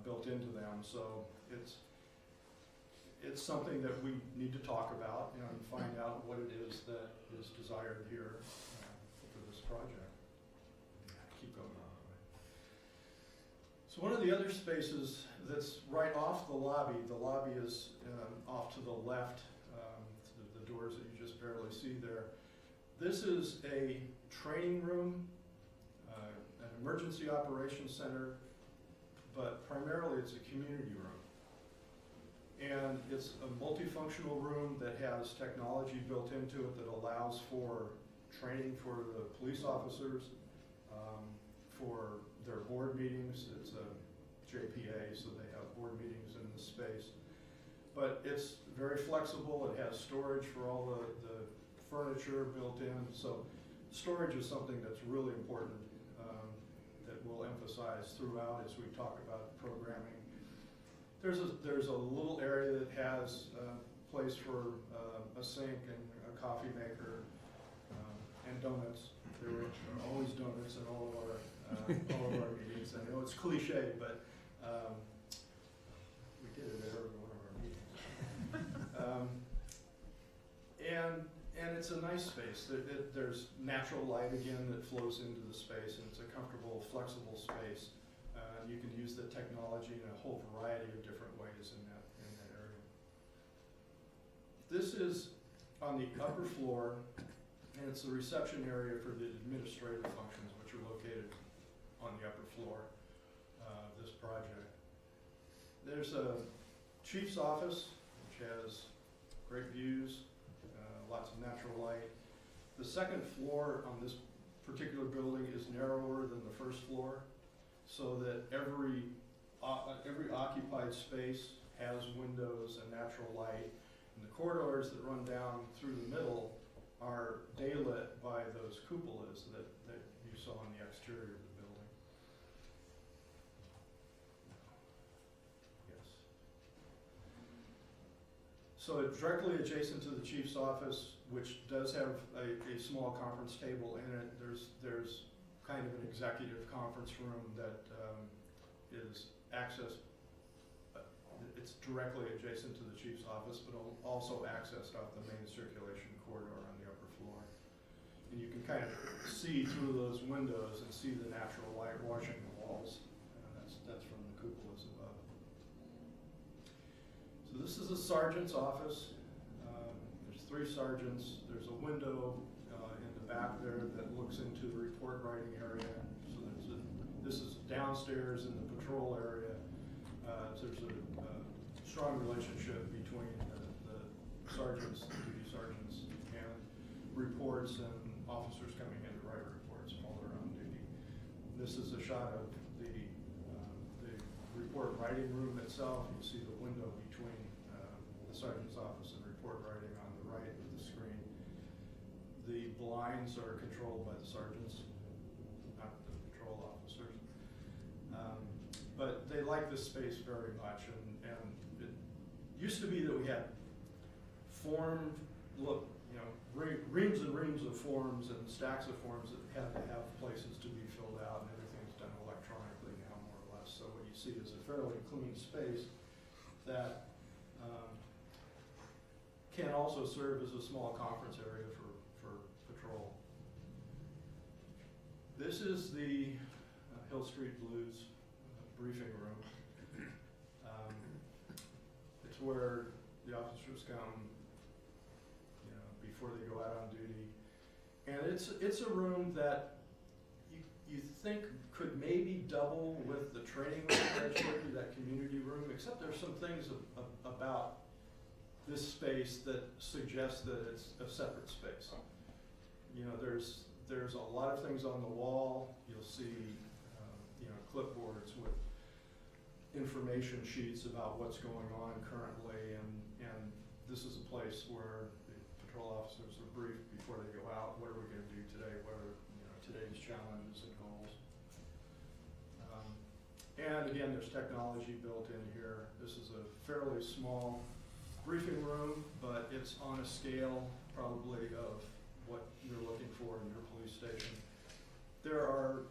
built into them, so it's something that we need to talk about and find out what it is that is desired here for this project. Keep going on. So one of the other spaces that's right off the lobby is off to the left, the doors that you just barely see there. This is a training room, an emergency operations center, but primarily it's a community room. And it's a multifunctional room that has technology built into it that allows for training for the police officers, for their board meetings. It's a JPA, so they have board meetings in this space. But it's very flexible. It has storage for all the furniture built in. So storage is something that's really important, that we'll emphasize throughout as we talk about programming. There's a little area that has a place for a sink and a coffee maker, and donuts. There are always donuts in all of our meetings. I know it's cliche, but we did it at every one of our meetings. And it's a nice space. There's natural light again that flows into the space, and it's a comfortable, flexible space. You can use the technology in a whole variety of different ways in that area. This is on the upper floor, and it's the reception area for the administrative functions, which are located on the upper floor of this project. There's a chief's office, which has great views, lots of natural light. The second floor on this particular building is narrower than the first floor, so that every occupied space has windows and natural light. And the corridors that run down through the middle are daylit by those cupolas that you saw on the exterior of the building. Yes. So directly adjacent to the chief's office, which does have a small conference table in it, there's kind of an executive conference room that is accessed. It's directly adjacent to the chief's office, but also accessed off the main circulation corridor on the upper floor. And you can kind of see through those windows and see the natural light washing the walls. That's from the cupolas above. So this is the sergeant's office. There's 3 sergeants. There's a window in the back there that looks into the report writing area. So this is downstairs in the patrol area. There's a strong relationship between the sergeants, the duty sergeants, and reports and officers coming in to write reports while they're on duty. This is a shot of the report writing room itself. You see the window between the sergeant's office and report writing on the right of the screen. The blinds are controlled by the sergeants, not the patrol officers. But they like this space very much, and it used to be that we had reams and reams of forms and stacks of forms that had to have places to be filled out, and everything's done electronically now, more or less. So what you see is a fairly clean space that can also serve as a small conference area for patrol. This is the Hill Street Blues briefing room. It's where the officers come, before they go out on duty, and it's a room that you think could maybe double with the training room that I showed you, that community room. Except there's some things about this space that suggest that it's a separate space. There's a lot of things on the wall. You'll see clipboards with information sheets about what's going on currently, and this is a place where the patrol officers are briefed before they go out. What are we going to do today? What are today's challenges and goals? And again, there's technology built in here. This is a fairly small briefing room, but it's on a scale probably of what you're looking for in your police station. There are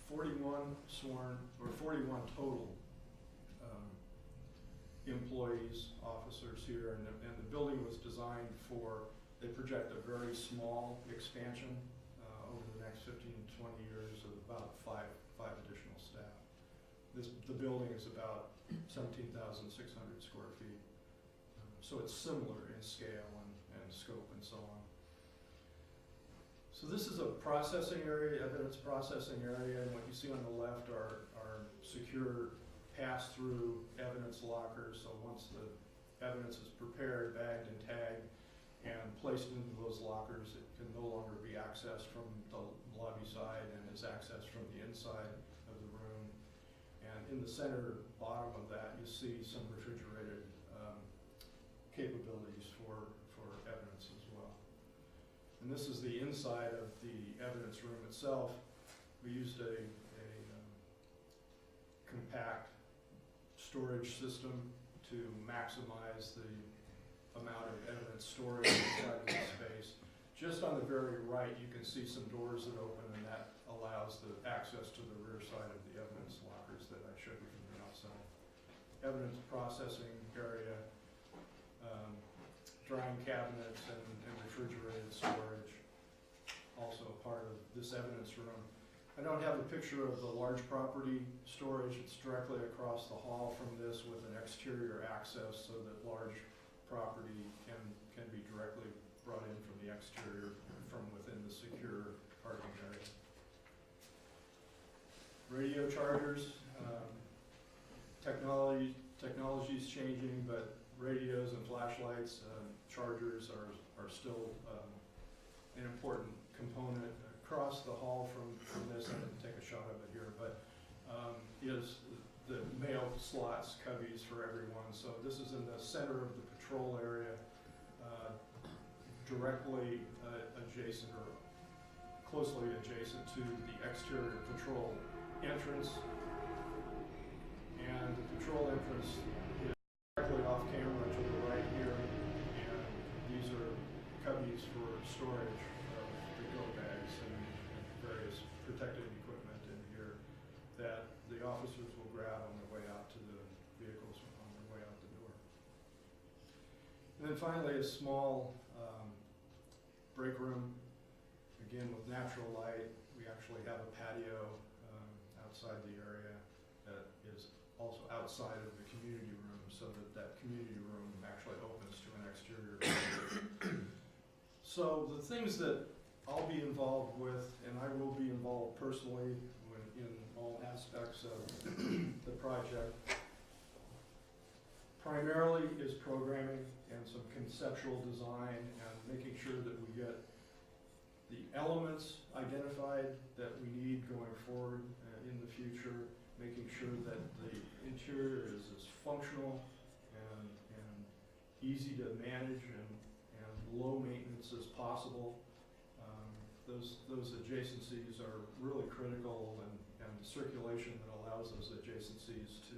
41 total employees, officers here, and the building was designed for, they project a very small expansion over the next 15 to 20 years of about five additional staff. The building is about 17,600 square feet. So it's similar in scale and scope and so on. So this is a processing area, evidence processing area, and what you see on the left are secure pass-through evidence lockers, so once the evidence is prepared, bagged and tagged, and placed into those lockers, it can no longer be accessed from the lobby side and is accessed from the inside of the room. And in the center bottom of that, you see some refrigerated capabilities for evidence as well. And this is the inside of the evidence room itself. We used a compact storage system to maximize the amount of evidence storage inside of the space. Just on the very right, you can see some doors that open, and that allows the access to the rear side of the evidence lockers that I showed you from the outside. Evidence processing area, drying cabinets and refrigerated storage, also a part of this evidence room. I don't have a picture of the large property storage. It's directly across the hall from this with an exterior access so that large property can be directly brought in from the exterior from within the secure parking area. Radio chargers, technology's changing, but radios and flashlights, chargers are still an important component. Across the hall from this, I didn't take a shot of it here, but is the mail slots, cubbies for everyone. So this is in the center of the patrol area, directly adjacent or closely adjacent to the exterior patrol entrance. And the patrol entrance is directly off camera to the right here, and these are cubbies for storage of the go bags and various protective equipment in here that the officers will grab on their way out to the vehicles on their way out the door. And then finally, a small break room, again with natural light. We actually have a patio outside the area that is also outside of the community room, so that community room actually opens to an exterior room. So the things that I'll be involved with, and I will be involved personally in all aspects of the project, primarily is programming and some conceptual design and making sure that we get the elements identified that we need going forward in the future, making sure that the interior is as functional and easy to manage and low maintenance as possible. Those adjacencies are really critical, and the circulation that allows those adjacencies to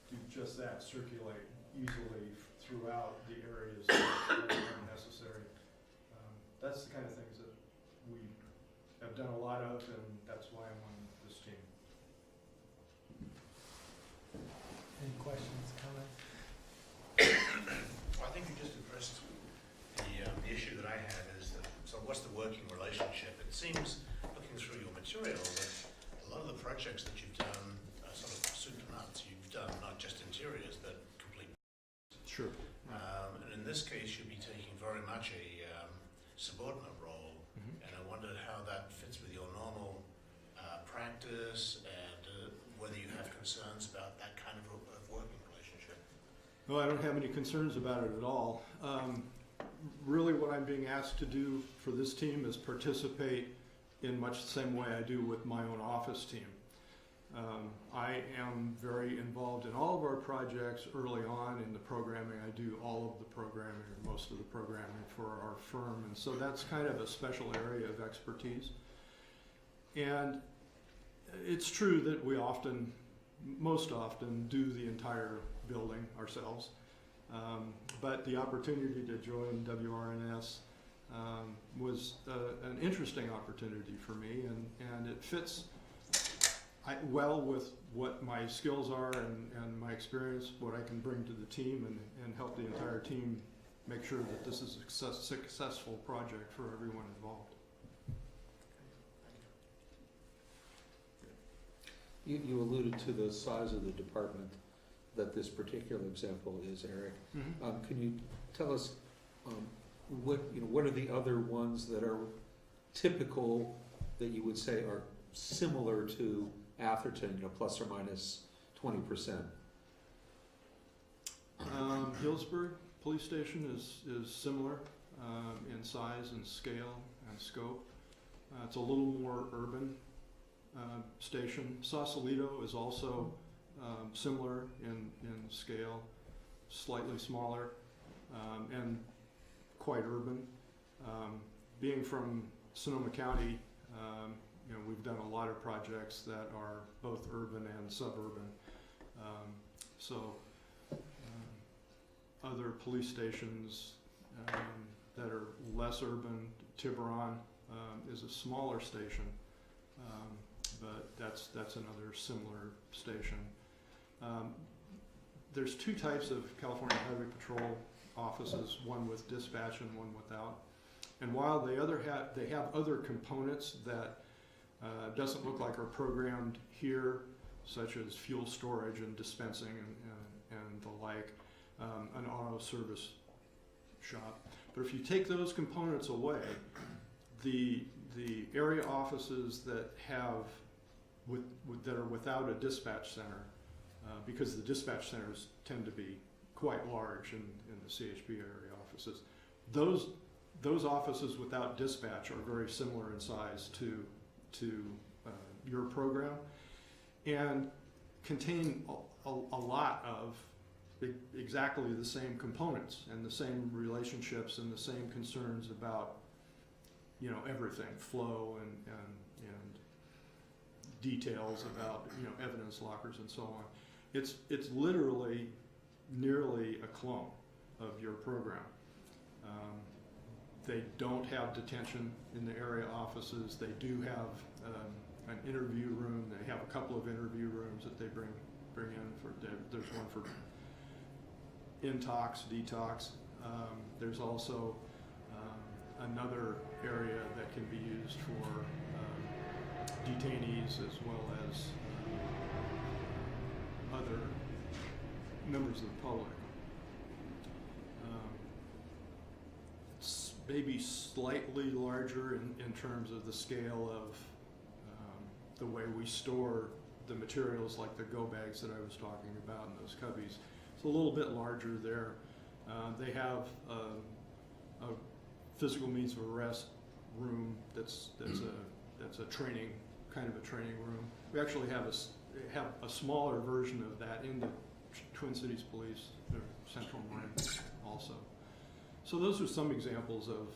do just that, circulate easily throughout the areas that are necessary. That's the kind of things that we have done a lot of, and that's why I'm on this team. Any questions, comments? I think you just addressed the issue that I had is that, so what's the working relationship? It seems, looking through your material, that a lot of the projects that you've done are sort of soup to nuts. You've done not just interiors, but complete. Sure. And in this case, you'll be taking very much a subordinate role, and I wondered how that fits with your normal practice, and whether you have concerns about that kind of working relationship. No, I don't have any concerns about it at all. Really what I'm being asked to do for this team is participate in much the same way I do with my own office team. I am very involved in all of our projects early on in the programming. I do all of the programming, or most of the programming for our firm, and so that's kind of a special area of expertise. And it's true that we often, most often, do the entire building ourselves. But the opportunity to join WRNS was an interesting opportunity for me, and it fits well with what my skills are and my experience, what I can bring to the team, and help the entire team make sure that this is a successful project for everyone involved. You alluded to the size of the department that this particular example is, Eric. Can you tell us what are the other ones that are typical that you would say are similar to Atherton, plus or minus 20%? Hillsburg Police Station is similar in size and scale and scope. It's a little more urban station. Sausalito is also similar in scale, slightly smaller, and quite urban. Being from Sonoma County, we've done a lot of projects that are both urban and suburban. Other police stations that are less urban, Tiburon is a smaller station, but that's another similar station. There's two types of California Highway Patrol offices, one with dispatch and one without. And while they have other components that doesn't look like are programmed here, such as fuel storage and dispensing and the like, an auto service shop. But if you take those components away, the area offices that have that are without a dispatch center, because the dispatch centers tend to be quite large in the CHP area offices, those offices without dispatch are very similar in size to your program, and contain a lot of exactly the same components and the same relationships and the same concerns about everything, flow and details about evidence lockers and so on. It's literally nearly a clone of your program. They don't have detention in the area offices. They do have an interview room. They have a couple of interview rooms that they bring in for. There's one for intox, detox. There's also another area that can be used for detainees as well as other members of the public. It's maybe slightly larger in terms of the scale of the way we store the materials, like the go bags that I was talking about in those cubbies. It's a little bit larger there. They have a physical means of arrest room that's a training, kind of a training room. We actually have a smaller version of that in the Twin Cities Police, their Central Marin also. So those are some examples of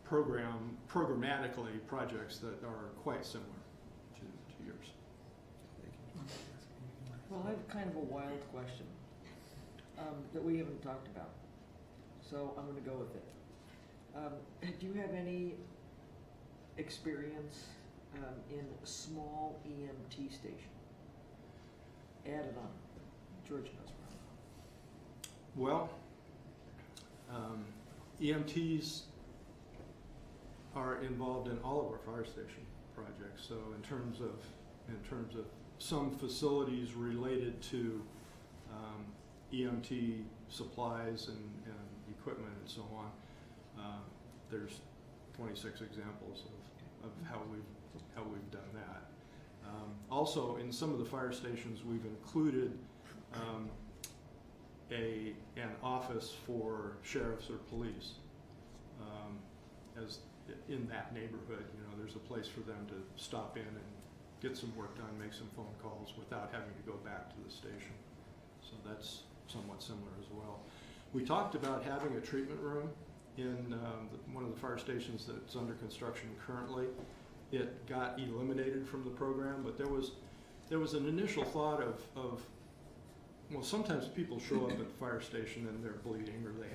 programmatically projects that are quite similar to yours. Well, I have kind of a wild question that we haven't talked about, so I'm going to go with it. Do you have any experience in a small EMT station? Added on. George knows about. Well, EMTs are involved in all of our fire station projects. So in terms of some facilities related to EMT supplies and equipment and so on, there's 26 examples of how we've done that. Also, in some of the fire stations, we've included an office for sheriffs or police as in that neighborhood. There's a place for them to stop in and get some work done, make some phone calls without having to go back to the station. So that's somewhat similar as well. We talked about having a treatment room in one of the fire stations that's under construction currently. It got eliminated from the program, but there was an initial thought of well, sometimes people show up at the fire station and they're bleeding, or they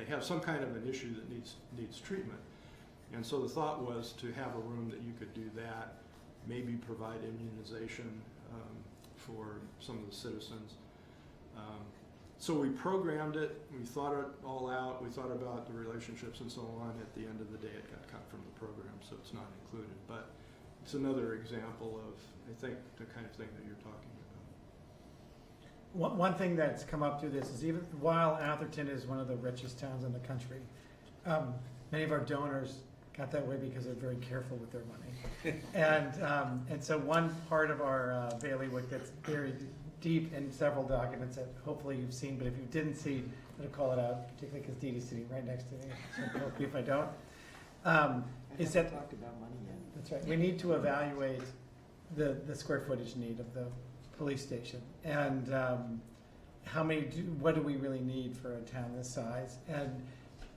have some kind of an issue that needs treatment. And so the thought was to have a room that you could do that, maybe provide immunization for some of the citizens. So we programmed it, we thought it all out, we thought about the relationships and so on. At the end of the day, it got cut from the program, so it's not included. But it's another example of, I think, the kind of thing that you're talking about. One thing that's come up through this is, even while Atherton is one of the richest towns in the country, many of our donors got that way because they're very careful with their money. And so one part of our bailiwick that's buried deep in several documents that hopefully you've seen, but if you didn't see, I'm gonna call it out, particularly because Dee Dee's sitting right next to me, so help me if I don't. Is that, talked about money yet. that's right, we need to evaluate the square footage need of the police station. And what do we really need for a town this size? And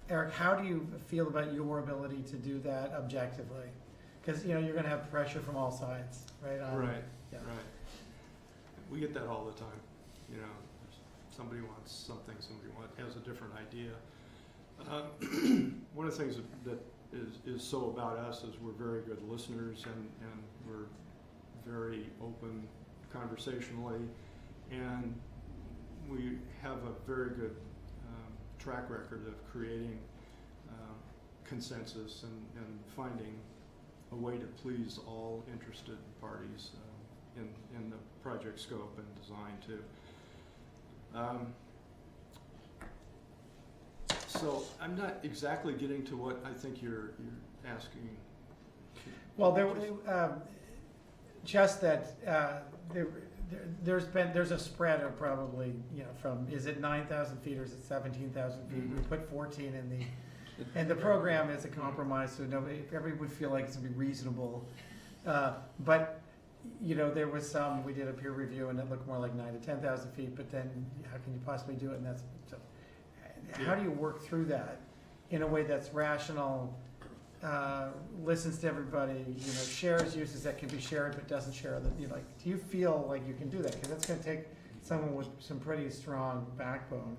Eric, how do you feel about your ability to do that objectively? Because, you're gonna have pressure from all sides, right? Right, Yeah. right. We get that all the time, somebody wants something, somebody has a different idea. One of the things that is so about us is we're very good listeners and we're very open conversationally, and we have a very good track record of creating consensus and finding a way to please all interested parties in the project scope and design too. So I'm not exactly getting to what I think you're asking. Well, just that there's a spread of probably, from, is it 9,000 feet or is it 17,000 feet? We put 14 and the program is a compromise, so everybody would feel like it's gonna be reasonable. But, there was we did a peer review and it looked more like 9,000 to 10,000 feet, but then how can you possibly do it? And how do you work through that in a way that's rational, listens to everybody, shares uses that can be shared but doesn't share the, do you feel like you can do that? Because that's gonna take someone with some pretty strong backbone.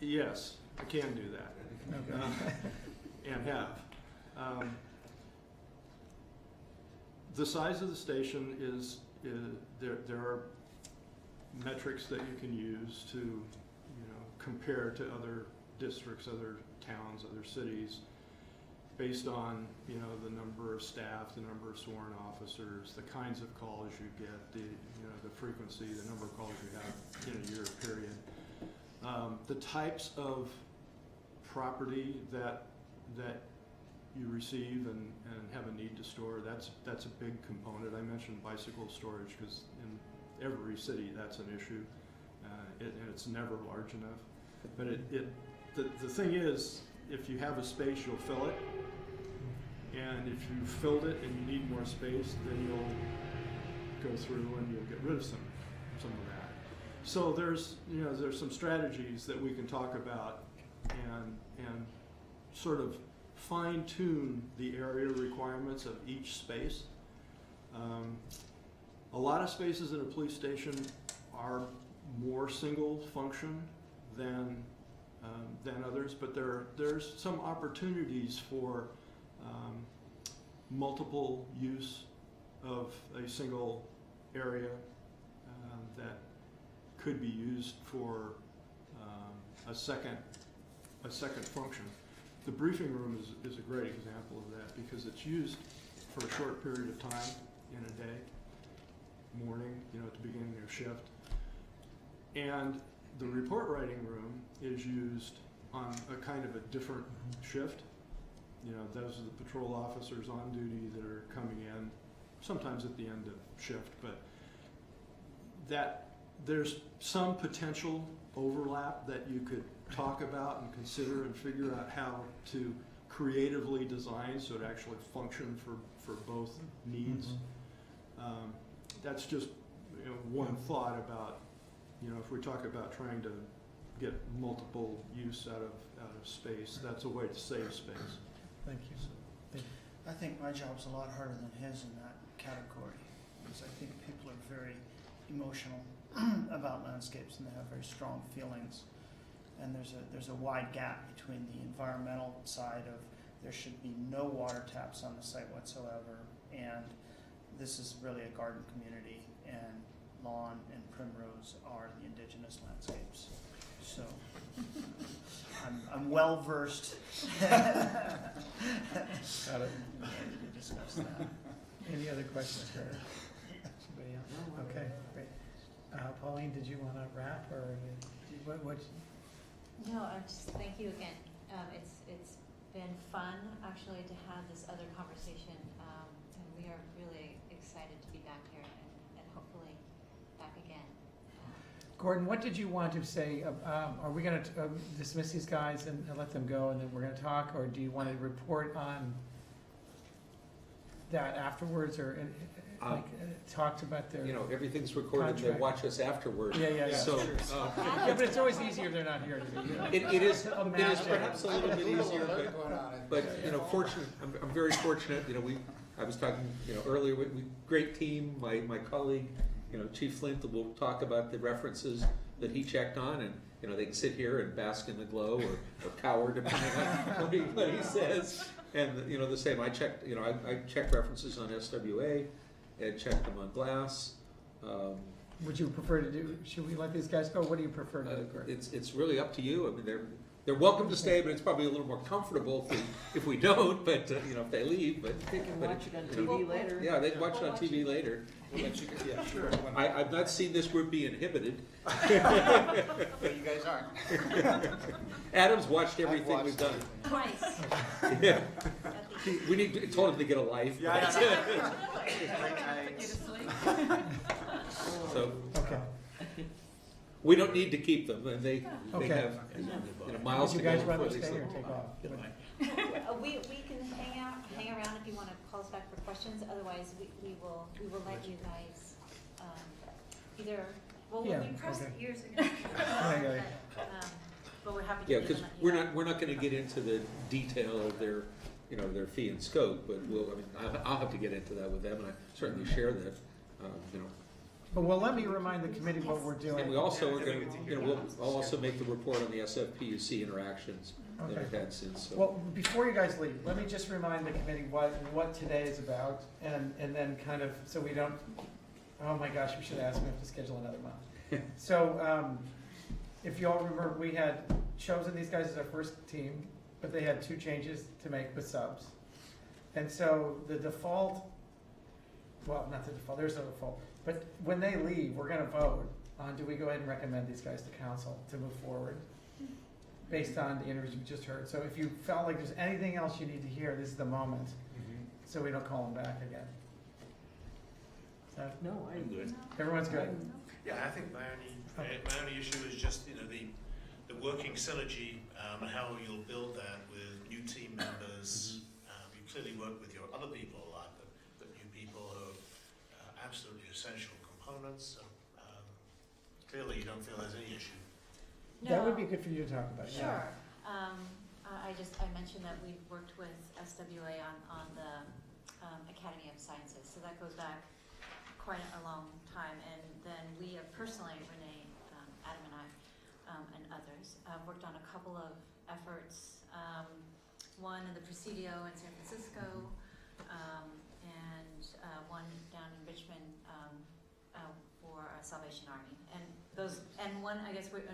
Yes, I can do that. Okay. And have. The size of the station is there are metrics that you can use to compare to other districts, other towns, other cities, based on the number of staff, the number of sworn officers, the kinds of calls you get, the frequency, the number of calls you have in a year period, the types of property that you receive and have a need to store. That's a big component. I mentioned bicycle storage because in every city that's an issue, and it's never large enough. But the thing is, if you have a space, you'll fill it, and if you filled it and you need more space, then you'll go through and you'll get rid of some of that. So there's some strategies that we can talk about and sort of fine-tune the area requirements of each space. A lot of spaces in a police station are more single function than others, but there's some opportunities for multiple use of a single area that could be used for a second function. The briefing room is a great example of that because it's used for a short period of time in a day, morning, at the beginning of shift. And the report writing room is used on a kind of a different shift. Those are the patrol officers on duty that are coming in, sometimes at the end of shift, but there's some potential overlap that you could talk about and consider and figure out how to creatively design so it actually function for both needs. That's just one thought about if we talk about trying to get multiple use out of space, that's a way to save space. Thank you. I think my job's a lot harder than his in that category, because I think people are very emotional about landscapes and they have very strong feelings. And there's a wide gap between the environmental side of there should be no water taps on the site whatsoever, and this is really a garden community, and lawn and primrose are the indigenous landscapes. So I'm well versed. Got it. Ready to discuss that. Any other questions for anybody else? Okay, great. Pauline, did you want to wrap or what? No, I just thank you again. It's been fun, actually, to have this other conversation, and we are really excited to be back here and hopefully back again. Gordon, what did you want to say? Are we going to dismiss these guys and let them go, and then we're going to talk, or do you want to report on that afterwards, or talked about their? You know, everything's recorded, they Contract. watch us afterward. Yeah. So, Yeah, but it's always easier if they're not here. it is Imagine. perhaps a little bit easier, but, you know, I'm very fortunate, you know, I was talking, you know, earlier, great team, my colleague, you know, Chief Flint will talk about the references that he checked on, and, you know, they can sit here and bask in the glow or cower depending on what he says. And, you know, the same, I checked references on SWA, Ed checked them on Glass. Would you prefer to do, should we let these guys go? What do you prefer to do? Gordon? It's really up to you. I mean, they're welcome to stay, but it's probably a little more comfortable if we don't, but, you know, if they leave, but. They can but watch it on you know, TV later. Yeah, they can watch it on TV later. Yeah, sure. I've not seen this group be inhibited. But you guys aren't. Adam's watched I've everything we've watched done. Twice. Yeah. At least. We told him to get a life. Yeah, I know. So, Okay. we don't need to keep them, and they Okay. have, you know, miles Would to you go guys rather before they stay or sleep. take off? We can hang around if you want to call us back for questions, otherwise we will let you guys, either, well, Yeah, we pressed okay. years ago. Yeah. But we're happy to Yeah, give because them. we're not gonna get into the detail of their, you know, their fee and scope, but I'll have to get into that with them, and I certainly share that, you know. But well, let me remind the committee what we're doing. And we also are gonna, you know, I'll also make the report on the SFPUC interactions that Okay. I've had since, so. Well, before you guys leave, let me just remind the committee what today is about, and then kind of, so we don't, oh my gosh, we should ask, we have to schedule another month. So, if you all remember, we had chosen these guys as our first team, but they had 2 changes to make with subs. And so the default, well, not the default, there's no default, but when they leave, we're gonna vote on, do we go ahead and recommend these guys to council to move forward? Based on the interviews we just heard. So if you felt like there's anything else you need to hear, this is the moment, so we don't call them back again. So, No, I'm good. everyone's good? Yeah, I think my only issue is just, you know, the working synergy, and how you'll build that with new team members. You clearly work with your other people a lot, but new people who are absolutely essential components. So, clearly you don't feel there's any issue. That would be good for you to talk about, yeah. Sure. I mentioned that we worked with SWA on the Academy of Sciences, so that goes back quite a long time. And then we have personally, Renee, Adam and I, and others, worked on a couple of efforts. One in the Presidio in San Francisco, and one down in Richmond for Salvation Army. And one, I guess, we're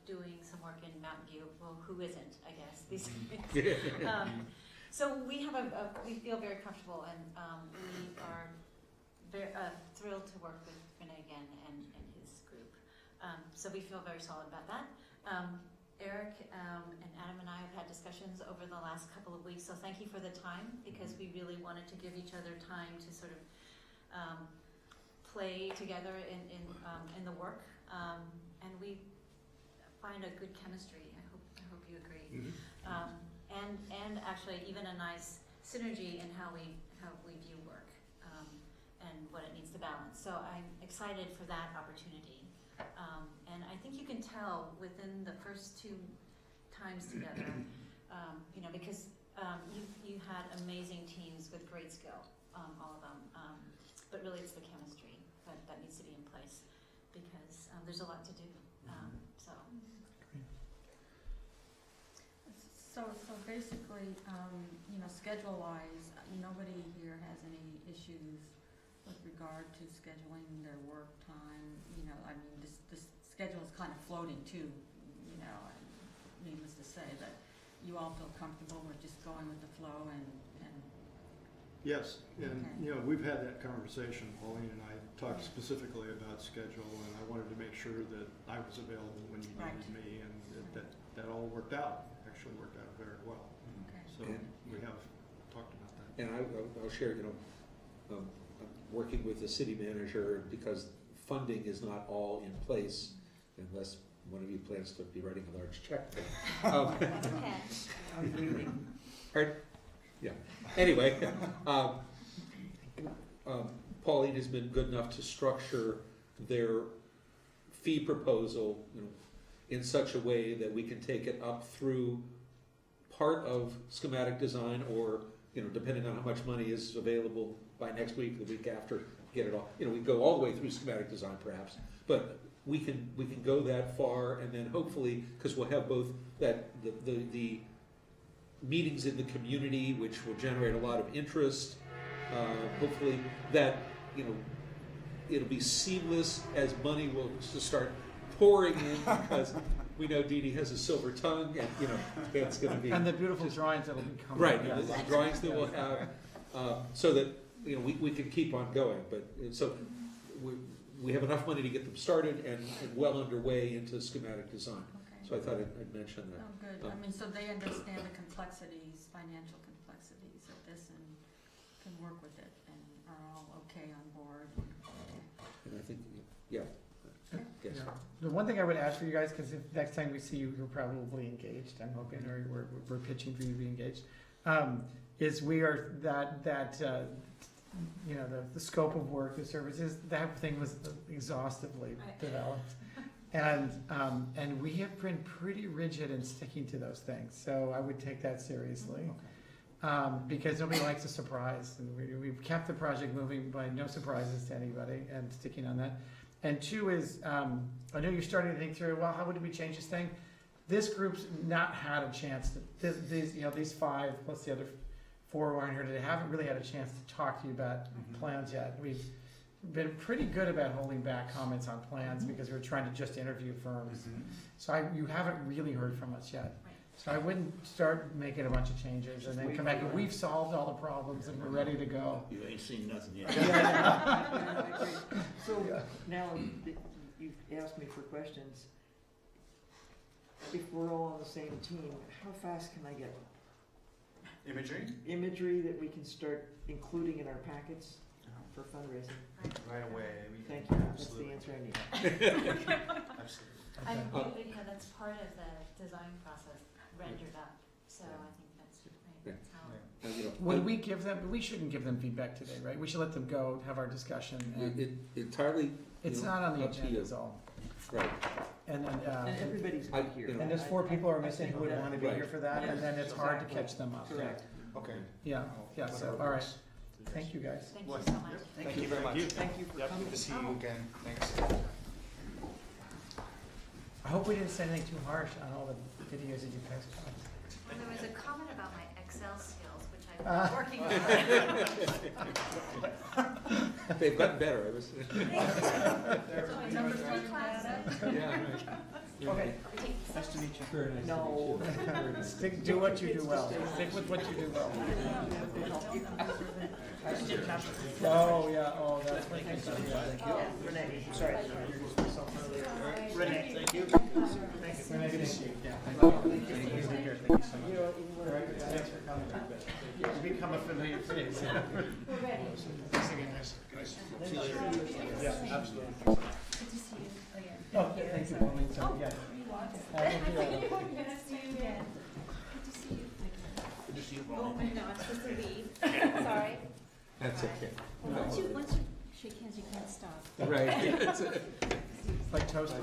doing some work in Mountain View. Well, who isn't, I guess, these days. So we have we feel very comfortable, and we are very thrilled to work with Renee again and his group. So we feel very solid about that. Eric and Adam and I have had discussions over the last couple of weeks, so thank you for the time, because we really wanted to give each other time to sort of play together in the work, and we find a good chemistry. I hope you agree. And actually even a nice synergy in how we view work, and what it needs to balance. So I'm excited for that opportunity. And I think you can tell within the first 2 times together, you know, because you had amazing teams with great skill, all of them. But really it's the chemistry that needs to be in place, because there's a lot to do. So basically, you know, schedule-wise, nobody here has any issues with regard to scheduling their work time. You know, I mean, this schedule is kind of floating too, you know, needless to say, but you all feel comfortable with just going with the flow and Yes, and, Okay. you know, we've had that conversation, Pauline and I talked specifically about schedule, and I wanted to make sure that I was available when you Right. needed me, and that all worked out, actually worked out very well. okay. So And- we have talked about that. And I'll share, I'm working with the city manager because funding is not all in place unless one of you plans to be writing a large check. Okay. Pardon? Yeah. Anyway, Pauline has been good enough to structure their fee proposal, in such a way that we can take it up through part of schematic design, or, depending on how much money is available by next week, the week after, get it all. We go all the way through schematic design perhaps, but we can go that far, and then hopefully, because we'll have both the meetings in the community, which will generate a lot of interest. Hopefully that, it'll be seamless as money will just start pouring in, because we know Dee Dee has a silver tongue, and, that's gonna be. And the beautiful drawings that'll be coming. Right, yeah. and the drawings that we'll have, so that, we can keep on going, but, so, we have enough money to get them started and well underway into schematic design. Okay. So I thought I'd mention that. Oh, good. I mean, so they understand the complexities, financial complexities of this, and can work with it, and are all okay on board. And I think, yeah, yes. Yeah. The one thing I would ask for you guys, because if next time we see you, you're probably engaged, I'm hoping, or we're pitching for you to be engaged, is we are, the scope of work, the services, that thing was exhaustively developed. And we have been pretty rigid in sticking to those things, so I would take that seriously. Because nobody likes a surprise, and we've kept the project moving by no surprises to anybody, and sticking on that. And two is, I know you're starting to think through, well, how would we change this thing? This group's not had a chance to, these five plus the other four who aren't here today haven't really had a chance to talk to you about plans yet. We've been pretty good about holding back comments on plans because we're trying to just interview firms. So you haven't really heard from us yet. Right. So I wouldn't start making a bunch of changes and then come back and we've solved all the problems and we're ready to go. You ain't seen nothing yet. So now that you've asked me for questions, if we're all on the same team, how fast can I get imagery that we can start including in our packets for fundraising? Right away. Thank you, that's the answer I need. Absolutely. And that's part of the design process rendered up, so I think that's right. How- Would we give them, we shouldn't give them feedback today, right? We should let them go, have our discussion. And It entirely, it's not on the up to agenda, you. is all. right. And then, And everybody's I- good here. you know- and there's four people who are missing who would Right. want to be here for that, and then it's hard to catch them up. Correct. Okay. Yeah, yeah, so, all right. Thank you, guys. Thank you so much. Thank you very much. Thank you for Yep, coming. good to see you again. Thanks. I hope we didn't say anything too harsh on all the videos that you posted. Well, there was a comment about my Excel skills, which I've been working on. They've gotten better, I was. Number 3 class. Yeah, right. Okay. Nice to meet you. Very nice to No. meet you. Do what you do well. Stick with what you do well. Oh, yeah, oh, that's what you do, yeah. Renee, sorry. Renee, thank you. Renee, good to see you. Yeah, thank you. Thank you. Take care. Thank you so much. All right, thanks for coming. You become a familiar face. We're ready. Yeah, absolutely. Good to see you again. Oh, thank you, Pauline, so, yeah. Thank you. Good to see you again. Good to see you. Good to see you, Oh, Paul. no, I'm supposed to leave. Sorry. That's okay. Once you shake hands, you can't stop. Right. It's Like toast.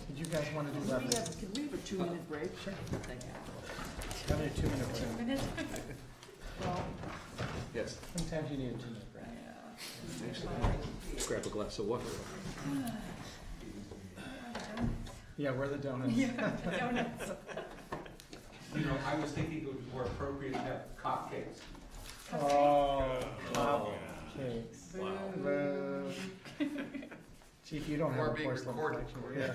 Did you guys want to do Can we that? have, can we have a 2-minute break? Sure. Thank you. How many 2-minute break? Minutes? Well, Yes. Sometimes you need a 2-minute break. Actually, grab a glass of water. Yeah, where are the donuts? Donuts. I was thinking it would be more appropriate to have cupcakes. Oh, cupcakes. Boo. Chief, you don't have a porcelain collection. Yeah.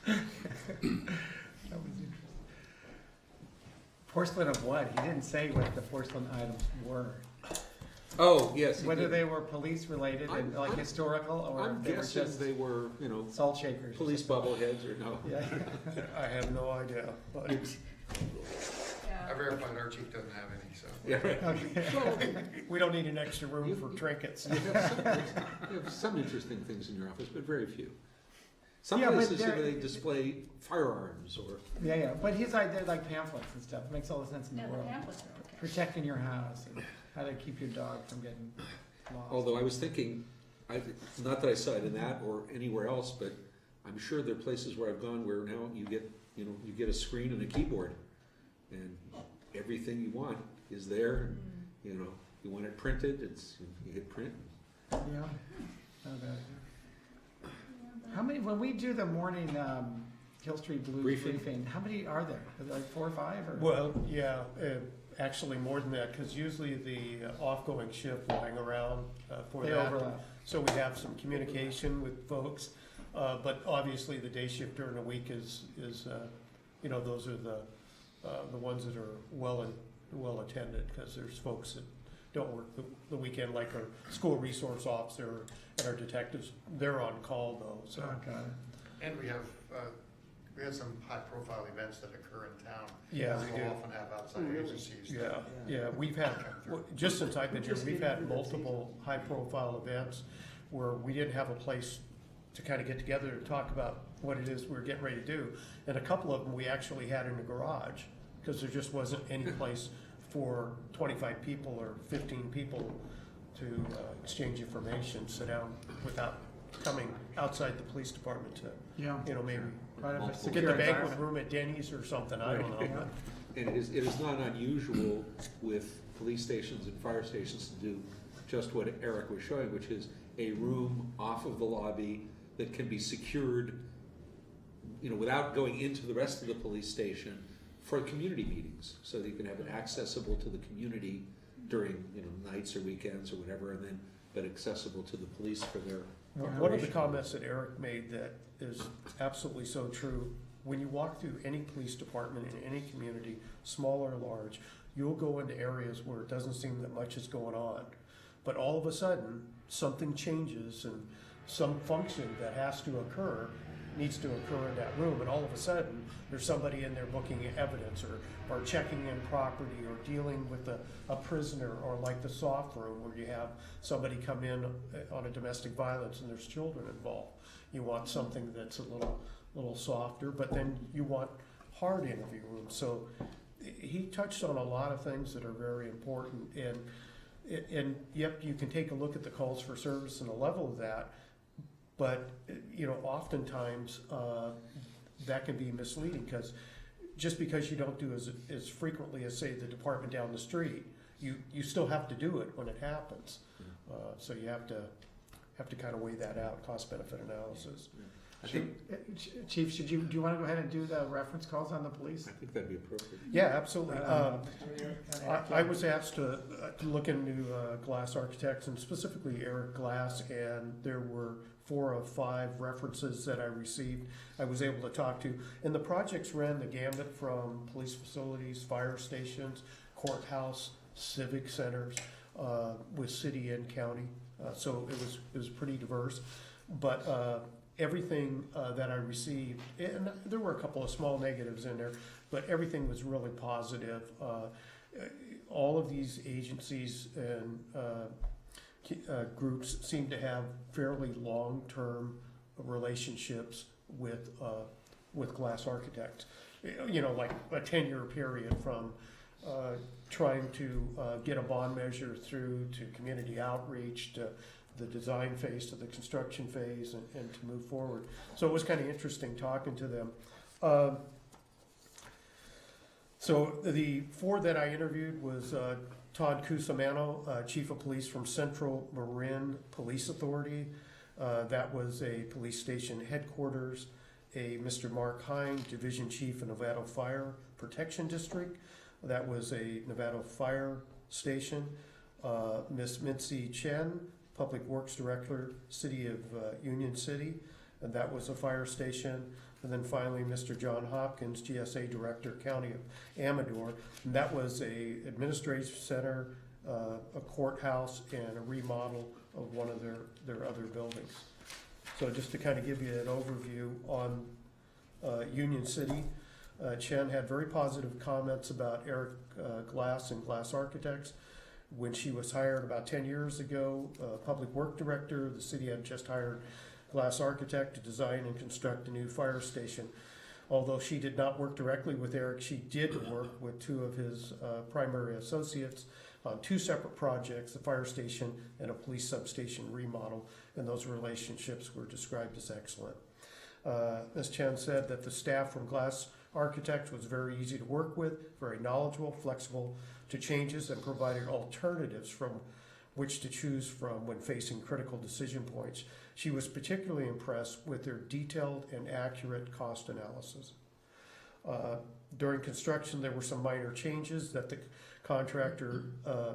That was interesting. Porcelain of what? He didn't say what the porcelain items were. Oh, yes. he Whether did. they were police related and like I'm- historical, or I'm if they were guessing just they were, you know, salt shakers. or police something. bubbleheads or no. Yeah. I have no idea, but Yeah. verified our chief doesn't have any, so. Yeah, right. Okay. we don't need an extra room for trinkets. You have some interesting things in your office, but very few. Some Yeah, but places, you know, they're- they display firearms or, Yeah, yeah, but his idea, like pamphlets and stuff, makes all the sense in the Yeah, the world. pamphlets are okay. Protecting your house and how to keep your dog from getting lost. although I was thinking, not that I saw it in that or anywhere else, but I'm sure there are places where I've gone where now you get a screen and a keyboard. And everything you want is there, and, you know, you want it printed, you hit print. Yeah. Not a bad idea. How many, when we do the morning, Hill Street Blues Briefing. briefing, how many are there? Are there like 4 or 5 or? Well, yeah, actually more than that, because usually the offgoing shift lying around for They that. overlap. So we have some communication with folks, but obviously the day shift during the week is you know, those are the ones that are well attended, because there's folks that don't work the weekend, like our school resource officer and our detectives. They're on call though, so. Oh, got it. And we have some high-profile events that occur in town. Yeah, So we we'll do. often have outside agencies. Yeah, we've had, just since I've been here, we've had multiple high-profile events where we didn't have a place to kind of get together to talk about what it is we're getting ready to do. And a couple of them we actually had in the garage, because there just wasn't any place for 25 people or 15 people to exchange information, sit down without coming outside the police department to, Yeah. you know, maybe Right, Multiple. if it's to get secure the banquet environment. room at Denny's or something, I don't know. Right. but- And it is not unusual with police stations and fire stations to do just what Eric was showing, which is a room off of the lobby that can be secured, you know, without going into the rest of the police station for community meetings, so that you can have it accessible to the community during, you know, nights or weekends or whatever, and then, but accessible to the police for their One of the operation. comments that Eric made that is absolutely so true, when you walk through any police department in any community, small or large, you'll go into areas where it doesn't seem that much is going on. But all of a sudden, something changes and some function that has to occur needs to occur in that room, and all of a sudden, there's somebody in there booking evidence or checking in property or dealing with a prisoner, or like the soft room where you have somebody come in on a domestic violence and there's children involved. You want something that's a little softer, but then you want hard interview rooms. So he touched on a lot of things that are very important, and yep, you can take a look at the calls for service and the level of that, but, you know, oftentimes, that can be misleading, because just because you don't do as frequently as, say, the department down the street, you still have to do it when it happens. So you have to kind of weigh that out, cost-benefit analysis. I think, Chief, do you want to go ahead and do the reference calls on the police? I think that'd be appropriate. Yeah, absolutely. Yeah. I was asked to look into Glass Architects, and specifically Eric Glass, and there were 4 of 5 references that I received, I was able to talk to. And the projects ran the gamut from police facilities, fire stations, courthouse, civic centers, with city and county. So it was pretty diverse. But everything that I received, and there were a couple of small negatives in there, but everything was really positive. All of these agencies and groups seem to have fairly long-term relationships with Glass Architects. You know, like a 10-year period from trying to get a bond measure through to community outreach to the design phase to the construction phase, and to move forward. So it was kind of interesting talking to them. So the 4 that I interviewed was Todd Cusimano, Chief of Police from Central Marin Police Authority. That was a police station headquarters. A Mr. Mark Hine, Division Chief of Nevada Fire Protection District. That was a Nevada Fire Station. Miss Mincy Chen, Public Works Director, City of Union City, and that was a fire station. And then finally, Mr. John Hopkins, GSA Director, County of Amador, and that was a administrative center, a courthouse and a remodel of one of their other buildings. So just to kind of give you an overview on Union City, Chen had very positive comments about Eric Glass and Glass Architects. When she was hired about 10 years ago, public work director, the city had just hired Glass Architect to design and construct a new fire station. Although she did not work directly with Eric, she did work with two of his primary associates on two separate projects, the fire station and a police substation remodel, and those relationships were described as excellent. Ms. Chen said that the staff from Glass Architects was very easy to work with, very knowledgeable, flexible to changes, and provided alternatives from which to choose from when facing critical decision points. She was particularly impressed with their detailed and accurate cost analysis. During construction, there were some minor changes that the contractor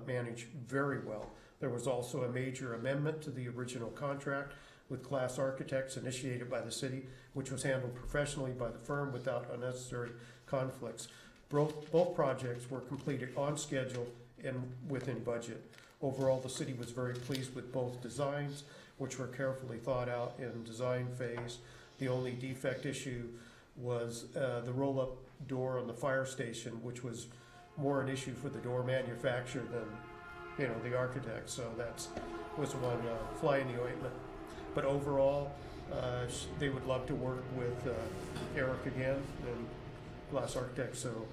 managed very well. There was also a major amendment to the original contract with Glass Architects initiated by the city, which was handled professionally by the firm without unnecessary conflicts. Both projects were completed on schedule and within budget. Overall, the city was very pleased with both designs, which were carefully thought out in design phase. The only defect issue was the roll-up door on the fire station, which was more an issue for the door manufacturer than the architect. So that was one fly in the ointment. But overall, they would love to work with Eric again and Glass Architects. So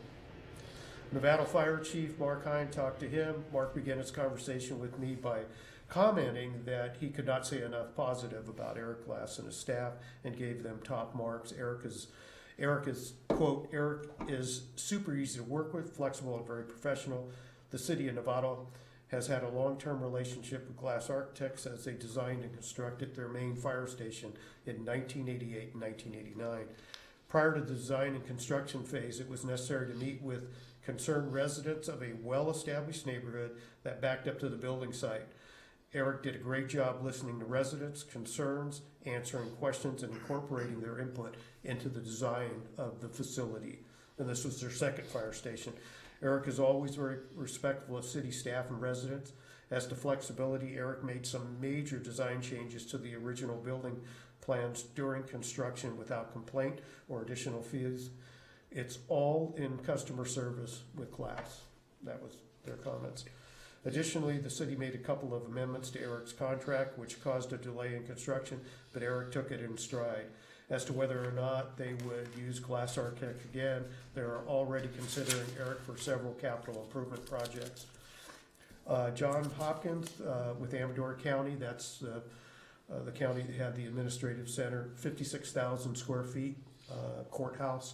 Nevada Fire Chief Mark Hine talked to him. Mark began his conversation with me by commenting that he could not say enough positive about Eric Glass and his staff and gave them top marks. Eric is, quote, Eric is super easy to work with, flexible and very professional. The city of Nevada has had a long-term relationship with Glass Architects as they designed and constructed their main fire station in 1988 and 1989. Prior to the design and construction phase, it was necessary to meet with concerned residents of a well-established neighborhood that backed up to the building site. Eric did a great job listening to residents' concerns, answering questions, and incorporating their input into the design of the facility. And this was their second fire station. Eric is always very respectful of city staff and residents. As to flexibility, Eric made some major design changes to the original building plans during construction without complaint or additional fees. It's all in customer service with Glass. That was their comments. Additionally, the city made a couple of amendments to Eric's contract, which caused a delay in construction, but Eric took it in stride. As to whether or not they would use Glass Architect again, they are already considering Eric for several capital improvement projects. John Hopkins with Amador County, that's the county that had the administrative center, 56,000 square feet, courthouse,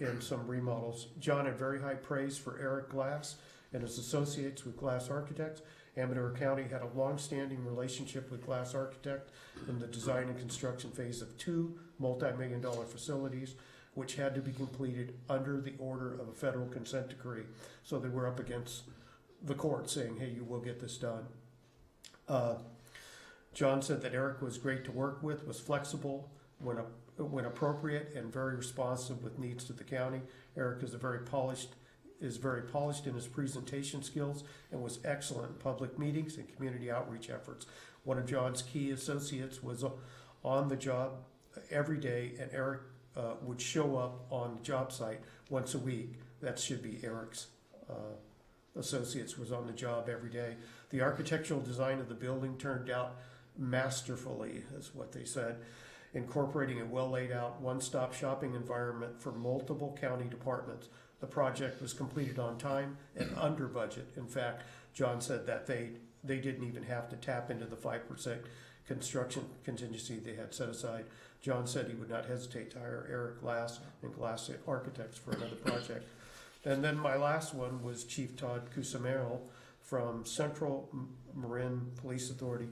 and some remodels. John had very high praise for Eric Glass and his associates with Glass Architects. Amador County had a long-standing relationship with Glass Architect in the design and construction phase of two multi-million-dollar facilities, which had to be completed under the order of a federal consent decree. So they were up against the court saying, hey, you will get this done. John said that Eric was great to work with, was flexible when appropriate, and very responsive with needs to the county. Eric is very polished in his presentation skills and was excellent in public meetings and community outreach efforts. One of John's key associates was on the job every day, and Eric would show up on the job site once a week. That should be Eric's associates was on the job every day. The architectural design of the building turned out masterfully, is what they said, incorporating a well laid out one-stop shopping environment for multiple county departments. The project was completed on time and under budget. In fact, John said that they didn't even have to tap into the 5% construction contingency they had set aside. John said he would not hesitate to hire Eric Glass and Glass Architects for another project. And then my last one was Chief Todd Cusimero from Central Marin Police Authority.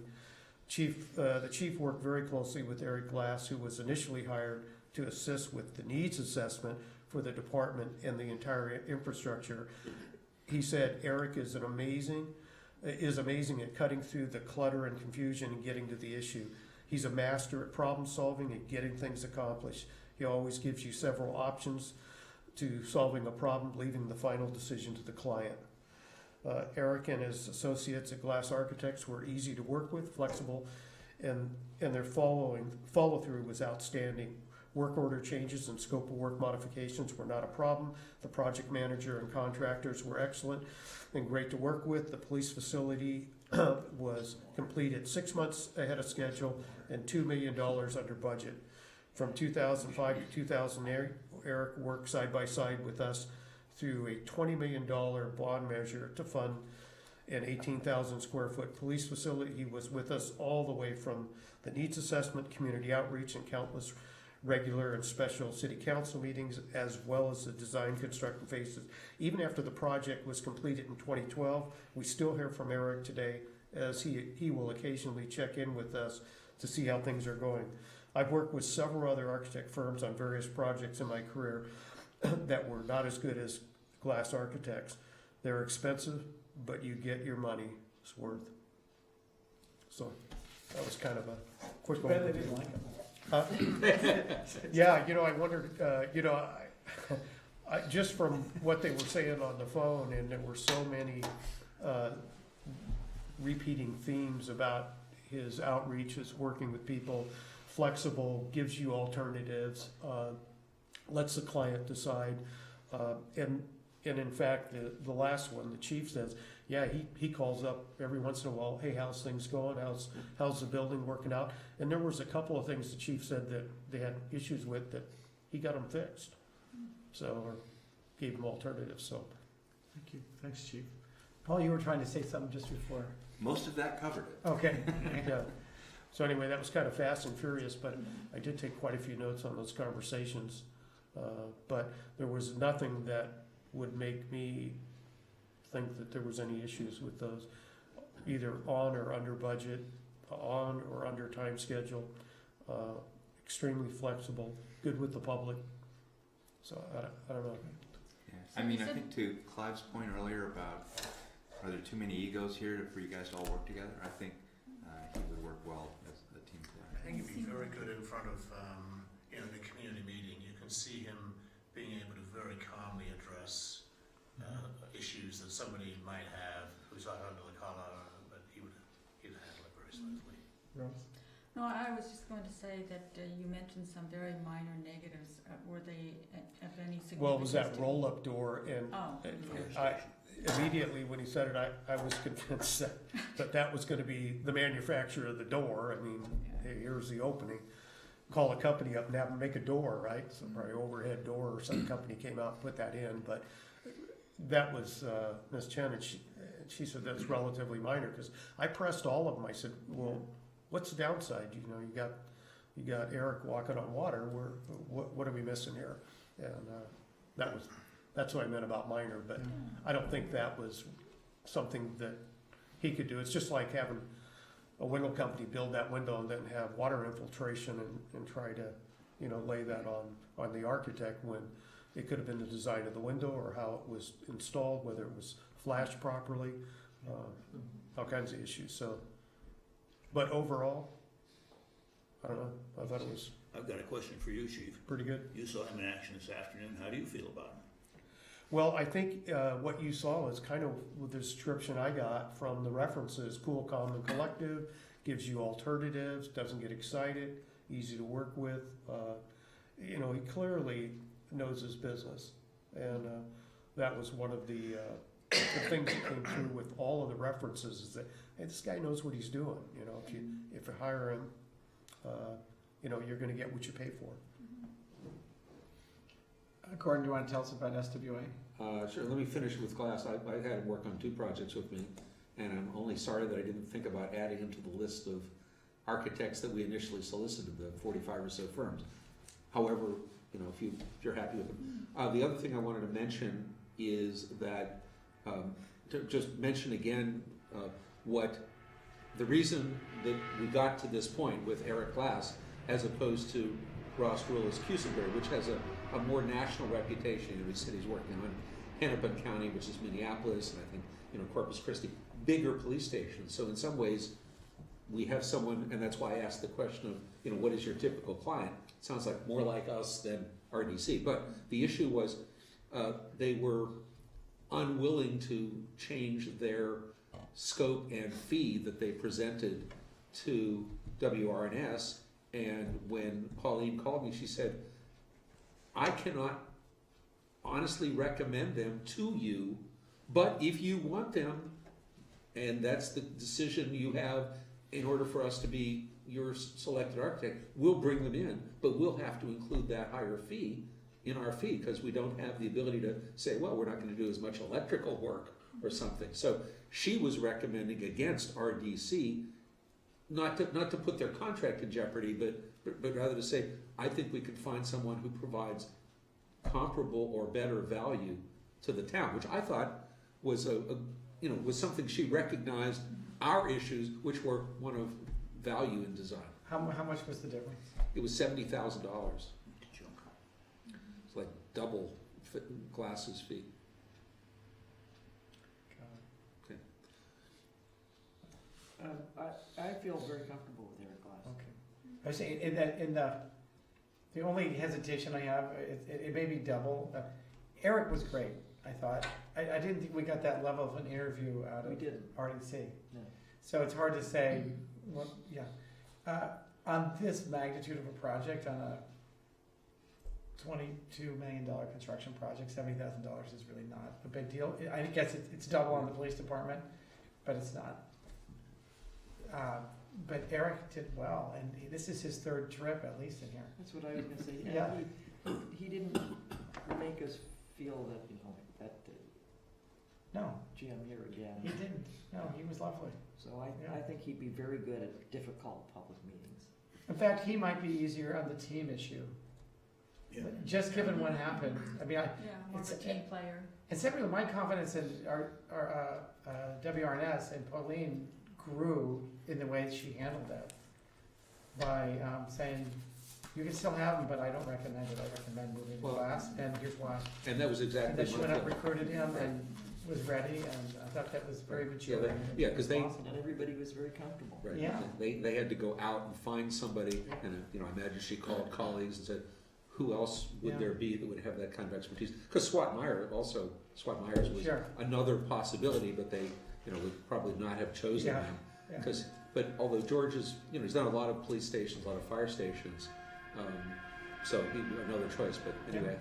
The chief worked very closely with Eric Glass, who was initially hired to assist with the needs assessment for the department and the entire infrastructure. He said Eric is amazing at cutting through the clutter and confusion and getting to the issue. He's a master at problem solving and getting things accomplished. He always gives you several options to solving a problem, leaving the final decision to the client. Eric and his associates at Glass Architects were easy to work with, flexible, and their follow-through was outstanding. Work order changes and scope of work modifications were not a problem. The project manager and contractors were excellent and great to work with. The police facility was completed 6 months ahead of schedule and $2 million under budget. From 2005 to 2008, Eric worked side by side with us through a $20 million bond measure to fund an 18,000 square foot police facility. He was with us all the way from the needs assessment, community outreach, and countless regular and special city council meetings, as well as the design construction phases. Even after the project was completed in 2012, we still hear from Eric today, as he will occasionally check in with us to see how things are going. I've worked with several other architect firms on various projects in my career that were not as good as Glass Architects. They're expensive, but you get your money's worth. So that was kind of a quick Too bad they overview. didn't like him. Yeah, I wondered, I just from what they were saying on the phone, and there were so many repeating themes about his outreach, his working with people, flexible, gives you alternatives, lets the client decide, and in fact, the last one, the chief says, yeah, he calls up every once in a while, hey, how's things going? How's the building working out? And there was a couple of things the chief said that they had issues with that he got them fixed. So, or gave them alternatives, so. Thank you. Thanks, Chief. Paul, you were trying to say something just before. Most of that covered it. Okay. Yeah. So anyway, that was kind of fast and furious, but I did take quite a few notes on those conversations. But there was nothing that would make me think that there was any issues with those, either on or under budget, on or under time schedule, extremely flexible, good with the public. So I don't know. Yeah. I mean, I think to Clive's point earlier about are there too many egos here for you guys to all work together? I think he would work well as a team player. I think he'd be very good in front of, the community meeting. You can see him being able to very calmly address issues that somebody might have who's not under the collar, but he'd handle it very smoothly. Rose? No, I was just going to say that you mentioned some very minor negatives. Were they of any significance? Well, it was that to- roll-up door, and Oh. I immediately when he said it, I was convinced that was going to be the manufacturer of the door. I mean, hey, here's the opening. Call a company up and have them make a door, right? So probably overhead door or some company came out and put that in, but that was Ms. Chen, and she said that's relatively minor, because I pressed all of them. I said, well, what's the downside? You got Eric walking on water. What are we missing here? And that's what I meant about minor, but I don't think that was something that he could do. It's just like having a window company build that window and then have water infiltration and try to, lay that on the architect, when it could have been the design of the window or how it was installed, whether it was flashed properly, all kinds of issues. So, but overall, I don't know. I thought it was I've got a question for you, Chief. pretty good. You saw him in action this afternoon. How do you feel about him? Well, I think what you saw is kind of with the description I got from the references: cool, calm, and collective, gives you alternatives, doesn't get excited, easy to work with. He clearly knows his business, and that was one of the things that came through with all of the references, is that, hey, this guy knows what he's doing. If you hire him, you're going to get what you pay for. Gordon, do you want to tell us about SWA? Sure, let me finish with Glass. I had him work on 2 projects with me, and I'm only sorry that I didn't think about adding him to the list of architects that we initially solicited, the 45 or so firms. However, if you're happy with them. The other thing I wanted to mention is that, to just mention again what the reason that we got to this point with Eric Glass, as opposed to Ross Willis Cusenberry, which has a more national reputation. We said he's working on Hennepin County, which is Minneapolis, and I think Corpus Christi, bigger police stations. So in some ways, we have someone, and that's why I asked the question of what is your typical client? It sounds like more like us than RDC. But the issue was they were unwilling to change their scope and fee that they presented to WRNS. And when Pauline called me, she said, I cannot honestly recommend them to you, but if you want them, and that's the decision you have in order for us to be your selected architect, we'll bring them in, but we'll have to include that higher fee in our fee, because we don't have the ability to say, well, we're not going to do as much electrical work or something. So she was recommending against RDC, not to put their contract in jeopardy, but rather to say, I think we can find someone who provides comparable or better value to the town, which I thought was was something she recognized our issues, which were one of value in design. How much was the difference? It was $70,000. It's like double Glass's fee. Okay. I feel very comfortable with Eric Glass. Okay. I say the only hesitation I have, it may be double. Eric was great, I thought. I didn't think we got that level of an interview out of RDC. No. So it's hard to say. Well, yeah. On this magnitude of a project, on a $22 million construction project, $70,000 is really not a big deal. I guess it's double on the police department, but it's not. But Eric did well, and this is his third trip at least in here. That's what I was gonna say. Yeah. He didn't make us feel that, No, gee, I'm here again. he didn't. No, he was lovely. So I think he'd be very good at difficult public meetings. In fact, he might be easier on the team issue. Yeah. Just given what happened. I mean, Yeah, more of a team player. and separately, my confidence in our WRNS and Pauline grew in the way she handled it by saying, you can still have him, but I don't recommend it. I recommend moving to Glass, and here's why. And that was And exactly then she went my up, feeling. recruited him, and was ready, and I thought that was very mature. Yeah, yeah, 'cause they- responsible. And everybody was very comfortable. Right. Yeah. They had to go out and find somebody, and I imagine she called colleagues and said, who else would Yeah. there be that would have that kind of expertise? Because Swat Myers was Sure. another possibility, but they, would probably not have chosen Yeah. him. Yeah. But although George is, he's done a lot of police stations, a lot of fire stations, so he another choice. But anyway,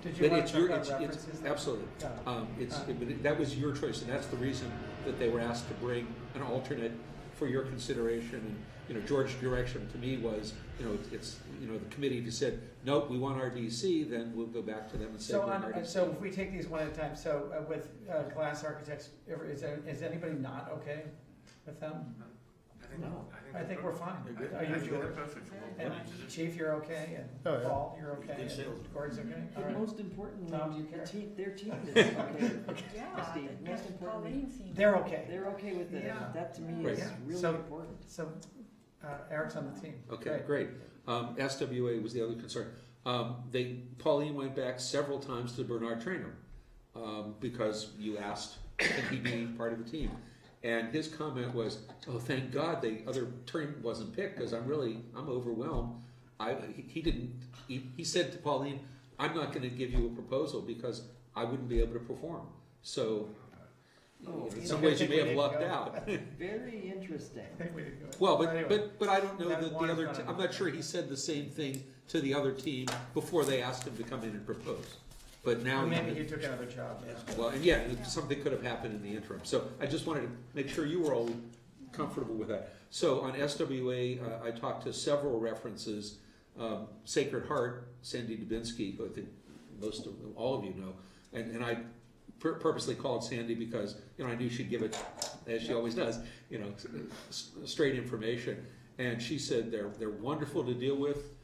Did you but want it's to your, talk about it's references? absolutely. Yeah. That was your choice, and that's the reason that they were asked to bring an alternate for your consideration. And George's direction to me was, it's the committee just said, nope, we want RDC, then we'll go back to them and say, So, we're RDC. so if we take these one at a time, so with Glass Architects, is anybody not okay with them? I think we're fine. Are you, George? And Chief, you're okay, and Oh, yeah. Paul, you're okay, Good and sales. Gordon's okay? All But right. most importantly, Tom, do you care? their team is okay. Yeah, Steve, most importantly, Pauline seemed. They're okay. they're okay with it. Yeah. That to me Right. is Yeah. really So- important. So, Eric's on the team. Okay, great. SWA was the other concern. Pauline went back several times to Bernard Traynor, because you asked, can he be part of the team? And his comment was, oh, thank God the other team wasn't picked, because I'm overwhelmed. He said to Pauline, I'm not gonna give you a proposal because I wouldn't be able to perform. So, in some ways you may have lucked out. Very interesting. I think we did good. Well, Anyway, but I don't know that that the one is other, not I'm not sure he said the same thing to the other team before they asked him to come in and propose. But now, or maybe he took another job, yeah. well, and yeah, something could have happened in the interim. So I just wanted to make sure you were all comfortable with that. So on SWA, I talked to several references. Sacred Heart, Sandy Dubinsky, who I think all of you know, and I purposely called Sandy because I knew she'd give it, as she always does, straight information. And she said they're wonderful to deal with.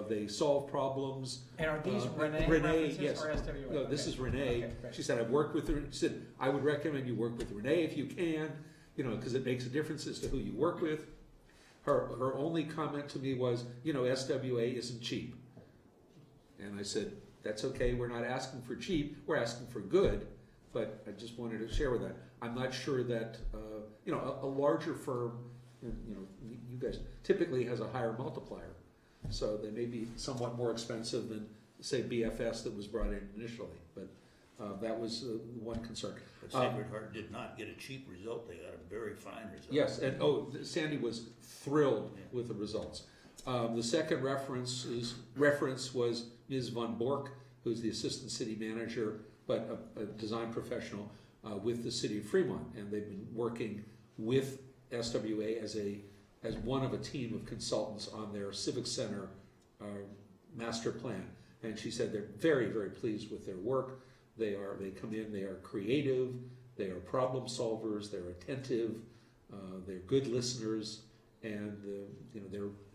They solve problems. And are these Renee references yes. or SWA? No, this is Renee. Okay, great. She said, I've worked with her. She said, I would recommend you work with Renee if you can, because it makes a difference as to who you work with. Her only comment to me was, SWA isn't cheap. And I said, that's okay. We're not asking for cheap. We're asking for good. But I just wanted to share with that. I'm not sure that, a larger firm, you guys, typically has a higher multiplier. So they may be somewhat more expensive than, say, BFS that was brought in initially. But That was one concern. But Sacred Heart did not get a cheap result, they got a very fine result. Yes, and Sandy was thrilled with the results. The second reference was Ms. Von Bork, who's the assistant city manager, but a design professional with the city of Fremont, and they've been working with SWA as one of a team of consultants on their civic center master plan. And she said they're very, very pleased with their work. They come in, they are creative, they are problem solvers, they're attentive, they're good listeners, and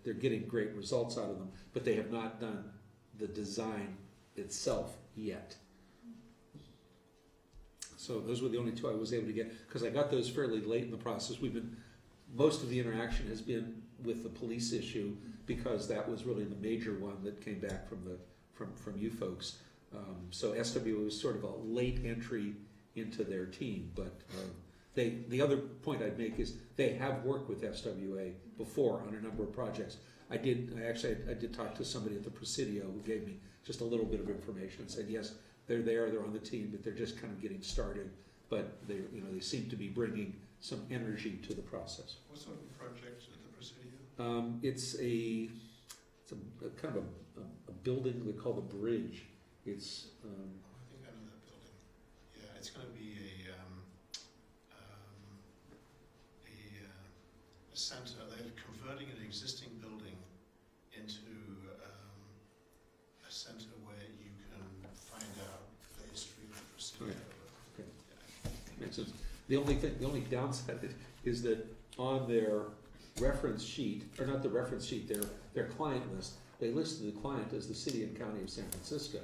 they're getting great results out of them. But they have not done the design itself yet. So those were the only two I was able to get, because I got those fairly late in the process. Most of the interaction has been with the police issue, because that was really the major one that came back from you folks. So SWA was sort of a late entry into their team, but the other point I'd make is they have worked with SWA before on a number of projects. I did talk to somebody at the Presidio who gave me just a little bit of information and said, yes, they're on the team, but they're just kind of getting started. But they seem to be bringing some energy to the process. What sort of projects at the Presidio? It's a kind of a building they call the Bridge. It's I think I know that building. Yeah, it's going to be a centre. They're converting an existing building into a centre where you can find out the history of the Presidio. Okay. Yeah. Makes sense. The only downside is that on their reference sheet, or not the reference sheet, their client list, they listed the client as the city and county of San Francisco.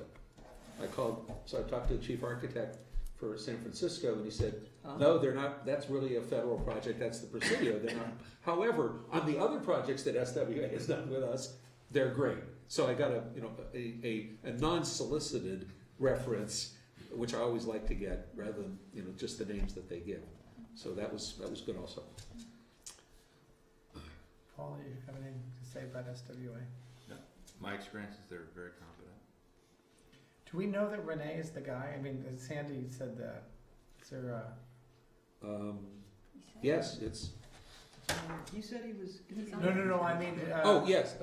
I talked to the chief architect for San Francisco, and he said, no, they're not, that's really a federal project, that's the Presidio, they're not. However, on the other projects that SWA has done with us, they're great. So I got a non-solicited reference, which I always like to get, rather than just the names that they give. So that was good also. Paul, you have anything to say about SWA? No. My experience is they're very competent. Do we know that Renee is the guy? I mean, Sandy said that. Is there Yes, it's. He said he was gonna be. No, I mean. Yes.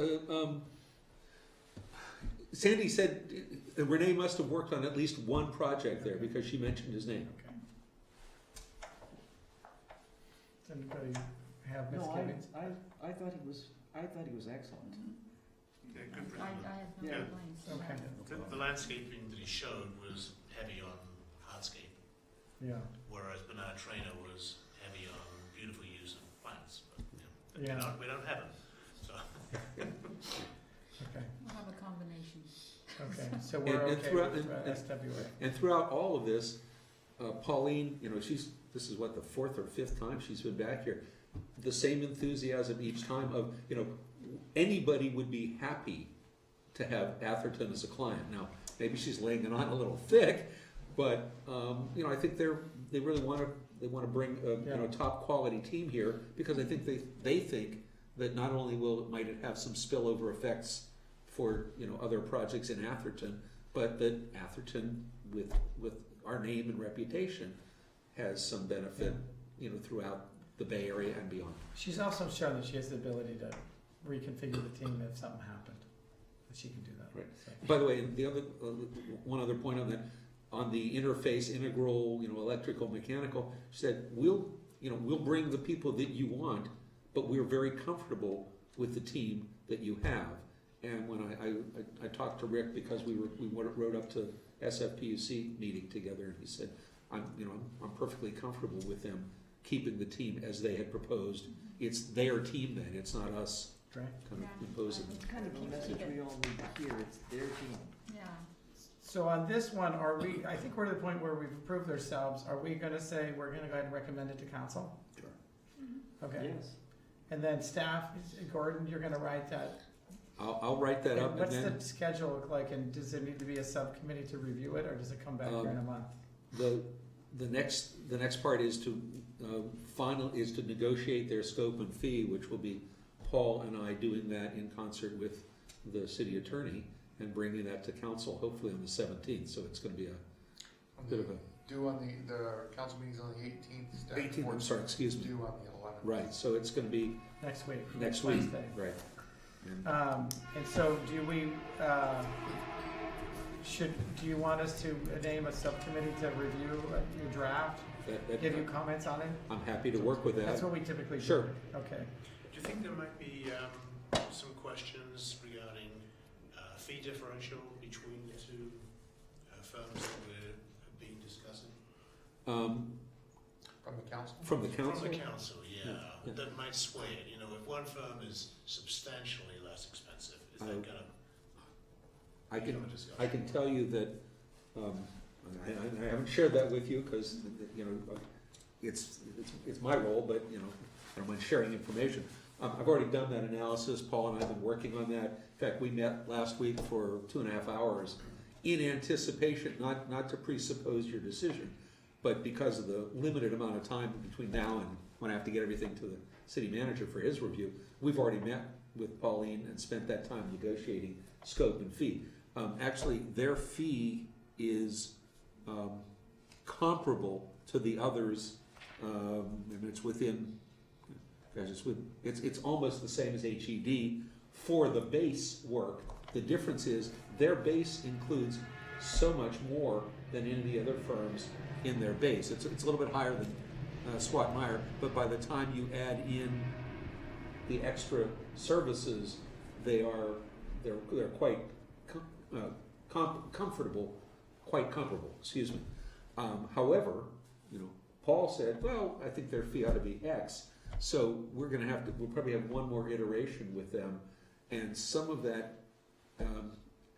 Sandy said Renee must have worked on at least one project there, because she mentioned his name. Okay. Does anybody have No, misgivings? I thought he was excellent. Yeah, good I presenter. have no Yeah. complaints. Okay. The landscaping that he showed was heavy on hardscape, Yeah. whereas Bernard Trainer was heavy on beautiful use of plants. But, Yeah. we don't have them. So Okay. We'll have a combination. Okay. So we're And okay throughout- with and- SWA. And throughout all of this, Pauline, this is what, the fourth or fifth time she's been back here. The same enthusiasm each time of, anybody would be happy to have Atherton as a client. Now, maybe she's laying it on a little thick, but, I think they really want to bring a top quality team here, because I think they think that not only might it have some spillover effects for, other projects in Atherton, but that Atherton, with our name and reputation, has some benefit, throughout the Bay Area and beyond. She's also shown that she has the ability to reconfigure the team if something happened. That she can do that. Right. So. By the way, one other point on that, on the interface, integral, electrical, mechanical, she said, we'll bring the people that you want, but we're very comfortable with the team that you have. And when I talked to Rick, because we rode up to SFPUC meeting together, and he said, I'm perfectly comfortable with them keeping the team as they had proposed. It's their team then, it's not us Right. kind of imposing. It's kind of a message we all need to hear. It's their team. Yeah. So on this one, I think we're to the point where we've approved ourselves. Are we gonna say we're gonna go ahead and recommend it to council? Sure. Okay. Yes. And then staff, Gordon, you're gonna write that. I'll write that up, and What's then the schedule look like, and does it need to be a subcommittee to review it, or does it come back here in a month? the next part is to negotiate their scope and fee, which will be Paul and I doing that in concert with the city attorney and bringing that to council hopefully on the 17th. So it's going to be On bit of a, Due on the council meeting's on the 18th. staff 18th, I'm report sorry, excuse me. Due on the 11th. Right, so it's gonna be Next week. next week, Wednesday. right. And And so do we, do you want us to name a subcommittee to review your draft? that- Give you comments on it? I'm happy to work with that. That's what we typically do. Sure. Okay. Do you think there might be some questions regarding fee differential between the two firms that we're being discussing? From the council? From the council? From the council, yeah. Yeah. That might sway it. You know, if one firm is substantially less expensive, is that I- gonna I become can, a discussion? I can tell you that, I haven't shared that with you, because, you know, it's my role, but, you know, I don't mind sharing information. I've already done that analysis, Paul and I have been working on that. In fact, we met last week for 2.5 hours in anticipation, not to presuppose your decision, but because of the limited amount of time between now and when I have to get everything to the city manager for his review, we've already met with Pauline and spent that time negotiating scope and fee. Actually, their fee is comparable to the others, and it's within, it's almost the same as HED for the base work. The difference is their base includes so much more than any of the other firms in their base. It's a little bit higher than Swat Meyer, but by the time you add in the extra services, they're quite comfortable, quite comparable. Excuse me. However, you know, Paul said, well, I think their fee ought to be X. So we'll probably have one more iteration with them, and some of that,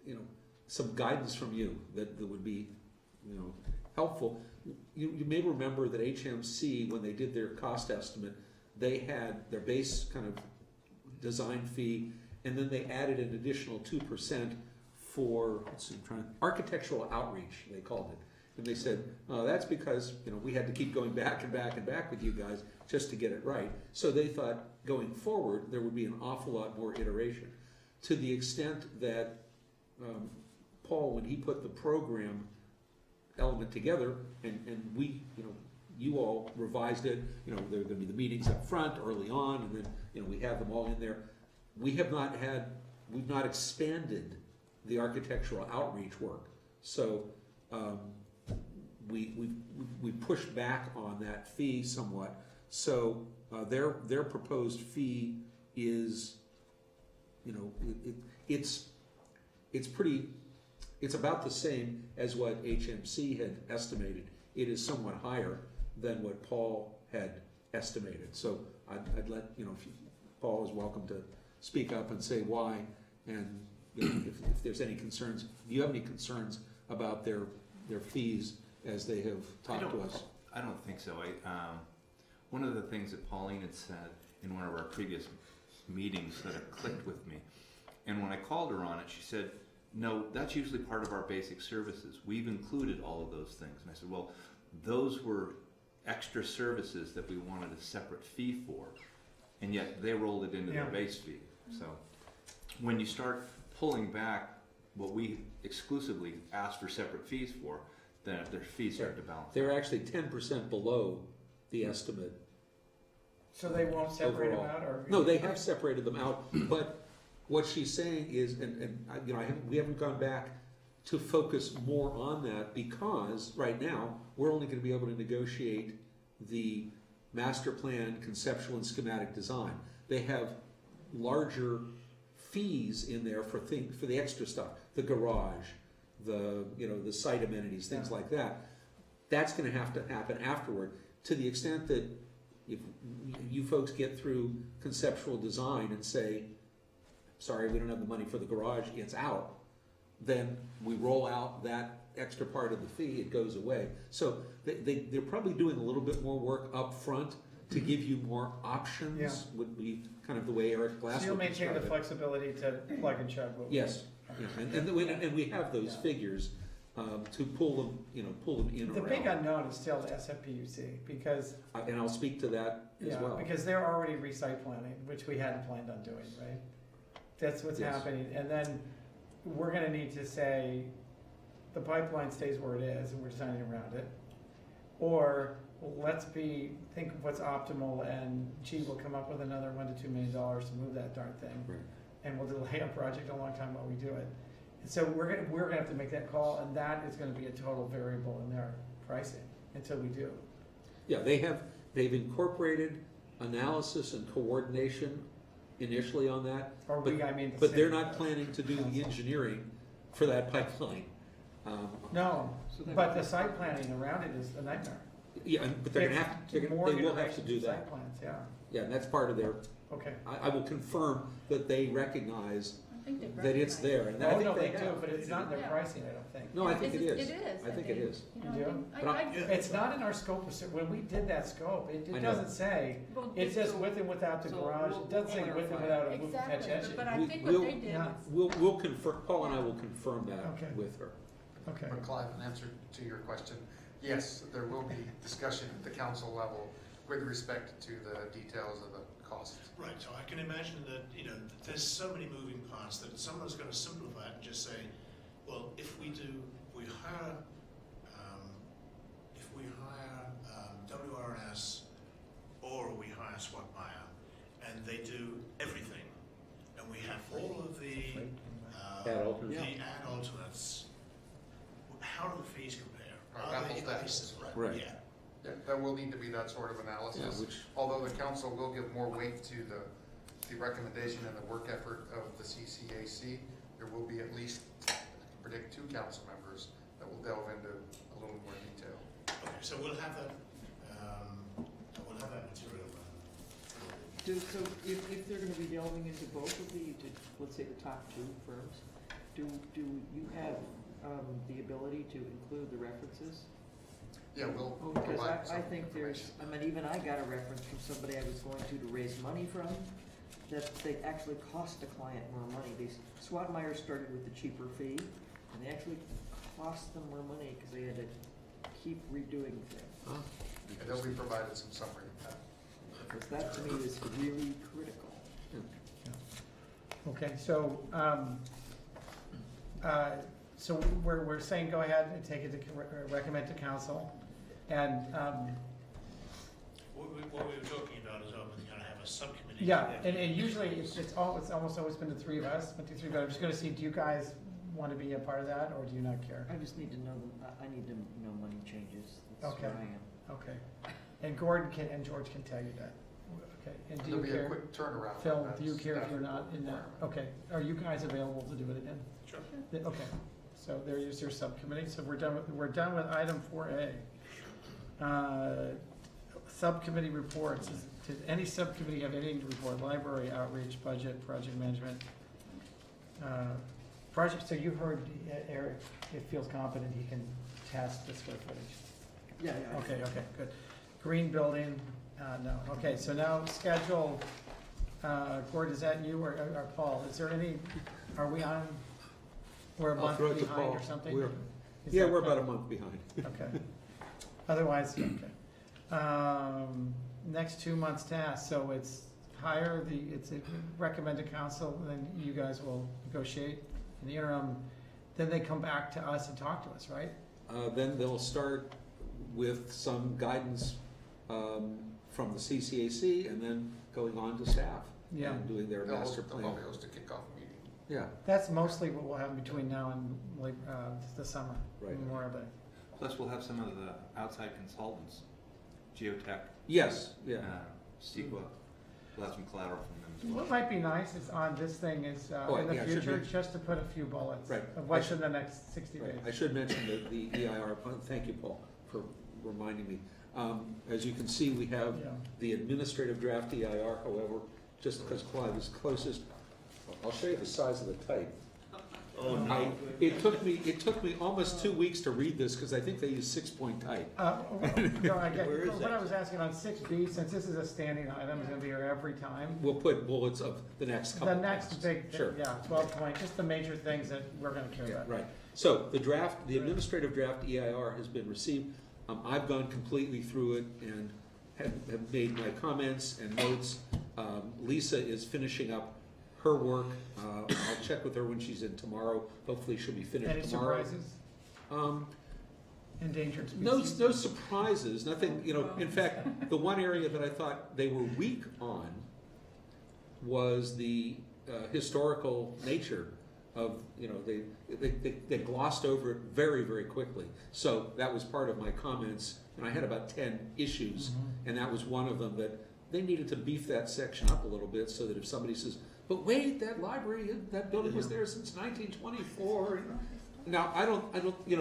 you know, some guidance from you that would be, you know, helpful. You may remember that HMC, when they did their cost estimate, they had their base kind of design fee, and then they added an additional 2% for architectural outreach, they called it. And they said, that's because, you know, we had to keep going back and back and back with you guys just to get it right. So they thought going forward there would be an awful lot more iteration. To the extent that Paul, when he put the program element together, and we, you know, you all revised it, you know, there are going to be the meetings up front early on, and then, you know, we have them all in there. We've not expanded the architectural outreach work. So we pushed back on that fee somewhat. So their proposed fee is, you know, it's about the same as what HMC had estimated. It is somewhat higher than what Paul had estimated. So I'd let, you know, Paul is welcome to speak up and say why, and you know, if there's any concerns. Do you have any concerns about their fees as they have talked to us? I don't think so. One of the things that Pauline had said in one of our previous meetings that had clicked with me, and when I called her on it, she said, no, that's usually part of our basic services. We've included all of those things. And I said, well, those were extra services that we wanted a separate fee for, and yet they rolled it into their base fee. So when you start pulling back what we exclusively asked for separate fees for, then their fees start to balance. They're actually 10% below the estimate. So they won't separate them overall. out, or? No, they have separated them out, but what she's saying is, you know, we haven't gone back to focus more on that, because right now we're only going to be able to negotiate the master plan, conceptual and schematic design. They have larger fees in there for the extra stuff, the garage, the site amenities, things like that. That's going to have to happen afterward. To the extent that if you folks get through conceptual design and say, sorry, we don't have the money for the garage, it's out, then we roll out that extra part of the fee, it goes away. So they're probably doing a little bit more work up front to give you more options, would be kind of the way Eric Glass So you'll would maintain describe the it. flexibility to plug and chug what we Yes, yeah. And we have those figures to pull them in The around. big unknown is still the SFPUC, because, And I'll speak to that as well. because they're already resite planning, which we hadn't planned on doing, right? That's what's Yes. happening, and then we're gonna need to say, the pipeline stays where it is and we're designing around it, or think of what's optimal and gee, we'll come up with another $1 to $2 million to move that darn thing. Right. And we'll delay a project a long time while we do it. And so we're gonna have to make that call, and that is gonna be a total variable in their pricing until we do. Yeah, they've incorporated analysis and coordination initially on that. Or But- we, I mean. the But they're city. not planning to do the engineering for that pipeline. No, So that- but the site planning around it is a nightmare. Yeah, but they're gonna have, they More will have to iterations do of that. Site plans, yeah, Yeah, and that's part of their, okay. I will confirm that they recognize I think they've that it's recognized there, and I Oh, think no, they have. do, but it's not in their Yeah. pricing, I don't think. No, I think it is. It is. I think it is. You know, You I do? think- But I- It's not in our scope, when we did that scope, it I know. doesn't say, well, it says so- with and without the so garage, we'll it doesn't say with and clarify. without a roof Exactly, attachment. but I We- think what we'll- they did Yeah. was, We'll confirm, Paul and I will confirm that Okay. with her. Okay, But Clive, in answer to your question, yes, there will be discussion at the council level with respect to the details of the costs. Right, so I can imagine that, there's so many moving parts that someone's gonna simplify it and just say, well, if we hire WRS or we hire Swatmeyer and they do everything and we have all of the Add alternates. the ad alternates, how do the fees compare? Are Apples they to apples. nice? Right. Yeah. Yeah, there will need to be that sort of Yeah, analysis, which, although the council will give more weight to the recommendation and the work effort of the CCAC. There will be at least, I can predict, 2 council members that will delve into a little more detail. Okay, so we'll have that material. So if they're gonna be delving into both of let's say the top 2 firms, do you have, the ability to include the references? Yeah, we'll Because provide some I think there's, information. even I got a reference from somebody I was going to raise money from, that they actually cost the client more money. Swatmeyer started with the cheaper fee, and they actually cost them more money because they had to keep redoing things. huh? And they'll be provided some summary of that. Because that to me is really critical. okay, so, so we're saying go ahead and take it to, recommend to council, and, What we were talking about is, we're gonna have a subcommittee. yeah, and usually it's almost always been the 3 of us, but I'm just gonna see, do you guys want to be a part of that, or do you not care? I just need to know, I need to know money changes. That's Okay. where I am. Okay, and Gordon and George can tell you that, okay, and do you There'll be a care? quick turnaround. Phil, on that. do you care if you're not in that? Okay, are you guys available to do it again? Sure. Okay, so there is your subcommittee, so we're done with item 4A. Subcommittee reports, does any subcommittee have anything to report? Library, outreach, budget, project management? Project, so you heard Eric, it feels confident he can test the square footage. Yeah. Okay, good. Green building, no, okay, so now schedule, Gord, is that you or Paul? Is there any, are we on, we're a I'll month throw it to behind or Paul. something? We're- Is Yeah, that we're about a kind month behind. of- Okay. Otherwise, okay. Next 2 months task, so it's it's a recommend to council, and then you guys will negotiate in the interim. Then they come back to us and talk to us, right? Then they'll start with some guidance from the CCAC and then going on to staff. Yeah. And doing their They'll master they'll plan. probably host a kickoff meeting. Yeah, That's mostly what will happen between now and like, the summer, Right. Memorial Day. Plus, we'll have some of the outside consultants, Geotech, yes, yeah. CEQA, we'll have some collateral from them as well. What might be nice is on this thing is, Oh, in the yeah, it should future, be- just to put a few bullets. Right. Of what's in the next 60 days. Right. I should mention that the EIR, thank you, Paul, for reminding me. As you can see, we have Yeah. the administrative draft EIR, however, just because Clive is closest, I'll show you the size of the type. It took me almost 2 weeks to read this, because I think they use 6-point type. No, I get, Where is what that? I was asking on 6B, since this is a standing item, it's gonna be here every time. We'll put bullets of the next couple. The next points. big, Sure. yeah, 12 point, just the major things that we're gonna care about. Right, so the draft, the administrative draft EIR has been received. I've gone completely through it and have made my comments and notes. Lisa is finishing up her work. I'll check with her when she's in tomorrow. Hopefully she'll be Any finished tomorrow. surprises? Endangered species? No surprises, nothing, in fact, the one area that I thought they were weak on was the historical nature of, they glossed over it very, very quickly. So that was part of my comments, and I had about 10 issues, and that was one of them, that they needed to beef that section up a little bit so that if somebody says, but wait, that library, that building was there since 1924. Now, I don't,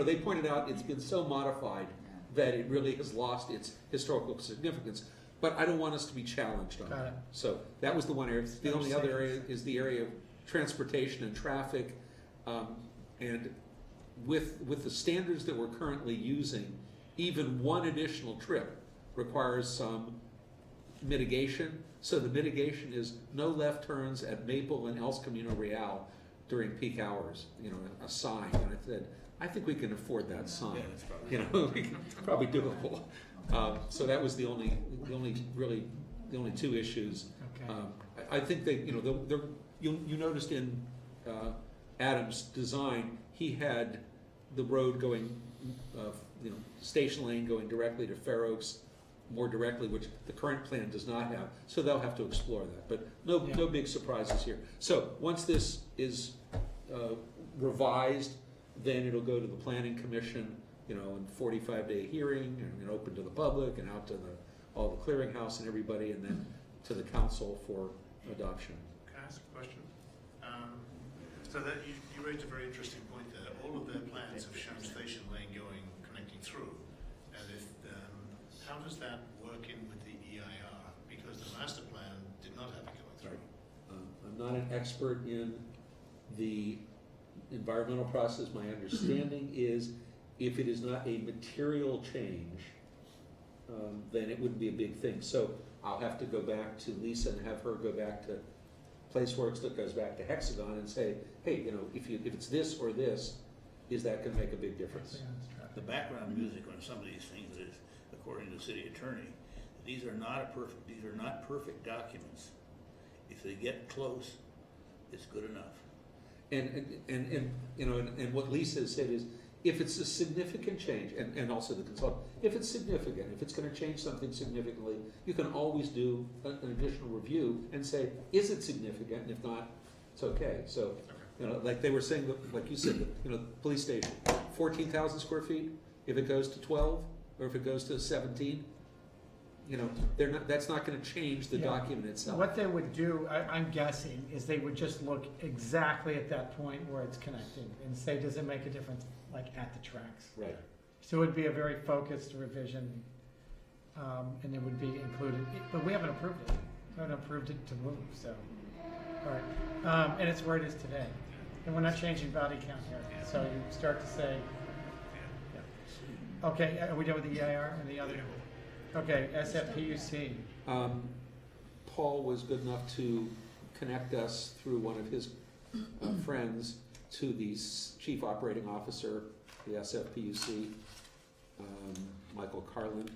they pointed out it's been so modified that it really has lost its historical significance, but I don't want us to be challenged on Got it. it. So that was the one area. The only other area is the area of transportation and traffic. And with the standards that we're currently using, even one additional trip requires some mitigation. So the mitigation is no left turns at Maple and El Camino Real during peak hours, a sign. And I said, I think we can afford that sign. Yeah, that's probably. It's probably doable. So that was the only two issues. Okay. I think they, you noticed in Adam's design, he had the road going, Station Lane going directly to Fair Oaks more directly, which the current plan does not have. So they'll have to explore that, but no big surprises here. So once this is revised, then it'll go to the Planning Commission, in 45-day hearing and open to the public and out to all the clearinghouse and everybody, and then to the council for adoption. Can I ask a question? So that you raised a very interesting point there. All of their plans have shown Station Lane connecting through. And how does that work in with the EIR? Because the master plan did not have it going through. I'm not an expert in the environmental process. My understanding is if it is not a material change, then it wouldn't be a big thing. So I'll have to go back to Lisa and have her go back to Placeworks that goes back to Hexagon and say, hey, if it's this or this, is that going to make a big difference? The background music on some of these things is, according to the city attorney, these are not perfect documents. If they get close, it's good enough. And what Lisa has said is, if it's a significant change, and also the consultant, if it's significant, if it's going to change something significantly, you can always do an additional review and say, is it significant? And if not, it's okay. So, like they were saying, like you said, police station, 14,000 square feet. If it goes to 12, or if it goes to 17, that's not going to change the document itself. What they would do, I'm guessing, is they would just look exactly at that point where it's connecting and say, does it make a difference, like at the tracks? Right. So it would be a very focused revision, and it would be included, but we haven't approved it. We haven't approved it to move, so, all right. And it's where it is today. And we're not changing body count here, so you start to say, okay, are we done with the EIR and the other? Okay, SFPUC. Paul was good enough to connect us through one of his friends to the chief operating officer, the SFPUC, Michael Carlin.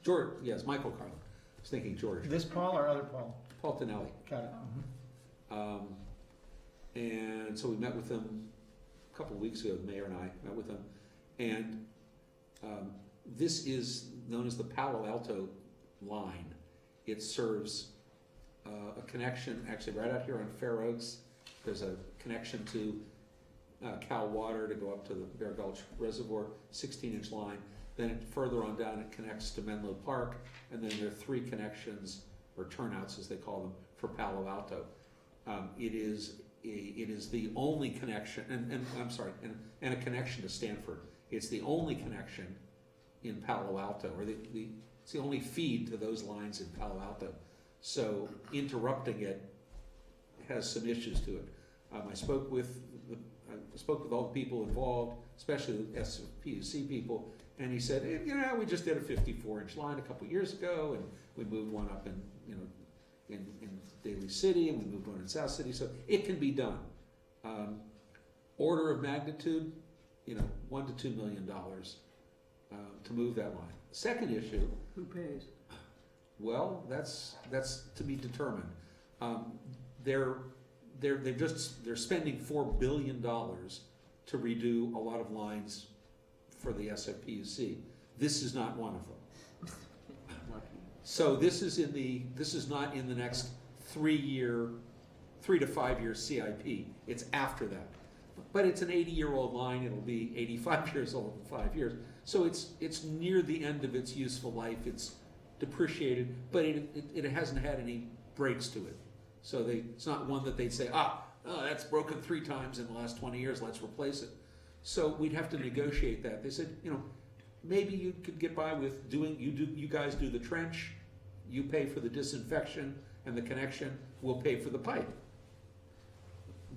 George, yes, Michael Carlin. I was thinking George. This Paul or other Paul? Paul Tonelli. Got it. And so we met with him a couple of weeks ago, the mayor and I met with him, and this is known as the Palo Alto line. It serves a connection, actually right out here on Fair Oaks. There's a connection to Cal Water to go up to the Bear Gulch Reservoir, 16-inch line. Then further on down it connects to Menlo Park, and then there are 3 connections, or turnouts as they call them, for Palo Alto. It is the only connection, and a connection to Stanford. It's the only connection in Palo Alto, or it's the only feed to those lines in Palo Alto. So interrupting it has some issues to it. I spoke with all the people involved, especially the SPUC people, and he said, hey, we just did a 54-inch line a couple years ago, and we moved one up in Daly City, and we moved one in South City, so it can be done. Order of magnitude, $1 to $2 million to move that line. Second issue. Who pays? Well, that's to be determined. They're spending $4 billion to redo a lot of lines for the SFPUC. This is not one of them. So this is not in the next 3 to 5 year CIP. It's after that. But it's an 80-year-old line. It'll be 85 years old in 5 years. So it's near the end of its useful life. It's depreciated, but it hasn't had any breaks to it. So it's not one that they'd say, that's broken 3 times in the last 20 years, let's replace it. So we'd have to negotiate that. They said, maybe you could get by with you guys do the trench, you pay for the disinfection and the connection, we'll pay for the pipe.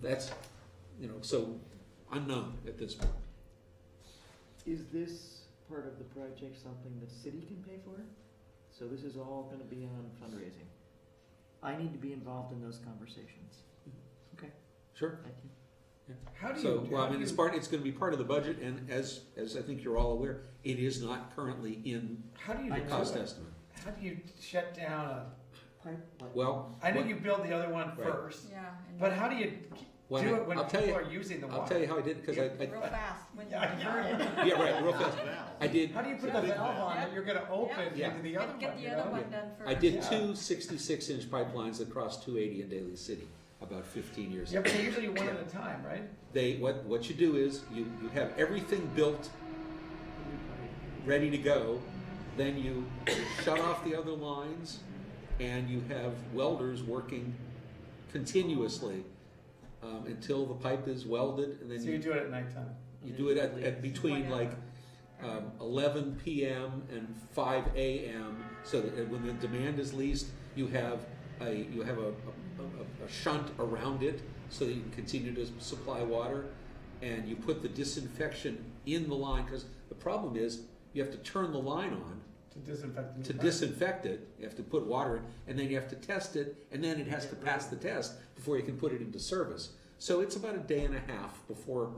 That's, so unknown at this point. Is this part of the project something the city can pay for? So this is all gonna be on fundraising. I need to be involved in those conversations. Okay, Sure. thank you. How do you? So, well, how I mean, do it's you- going to be part of the budget, and as I think you're all aware, it is not currently in How do you the do cost it? estimate. How do you shut down a? Pipe, like- Well, I know what- you build the other one Right. first, Yeah. and but how do you when do I- it when I'll tell people you- are using the water? I'll tell you how I did it, because Real fast, when you Yeah, convert it. yeah, right, real fast. I did, How do you put the valve on that you're gonna open Yeah. into the other one? Get the you other know? one done first. I did Yeah. 2 66-inch pipelines that crossed 280 in Daly City about 15 years Yeah, ago. but they usually one at a time, right? What you do is you have everything built, ready to go, then you shut off the other lines, and you have welders working continuously until the pipe is welded, and then So you do it at nighttime. you do it at between like 11 p.m. and 5 a.m. so that when the demand is least, you have a shunt around it so that you can continue to supply water, and you put the disinfection in the line, because the problem is you have to turn the line on To disinfect the new to pipe. disinfect it. You have to put water in, and then you have to test it, and then it has to pass the test before you can put it into service. So it's about a day and a half before,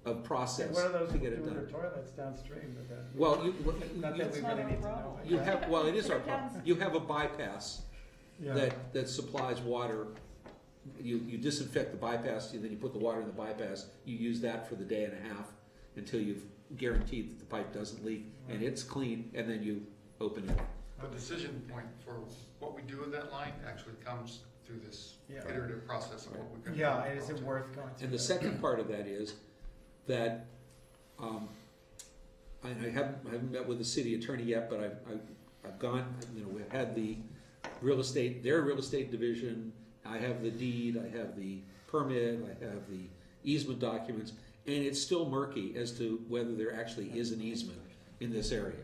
of process And what are those to get it doing done. their toilets downstream with that? Well, Not that we It's not really our need to problem. know. you have, well, it is our problem. You have a bypass Yeah. that supplies water. You disinfect the bypass, and then you put the water in the bypass. You use that for the day and a half until you've guaranteed that the pipe doesn't leak and it's clean, and then you open it. The decision point for what we do with that line actually comes through this Yeah. iterative process of what we're going to do. Yeah, and is it worth going through? And the that? second part of that is that, I haven't met with the city attorney yet, but I've gone, we've had their real estate division, I have the deed, I have the permit, I have the easement documents, and it's still murky as to whether there actually is an easement in this area.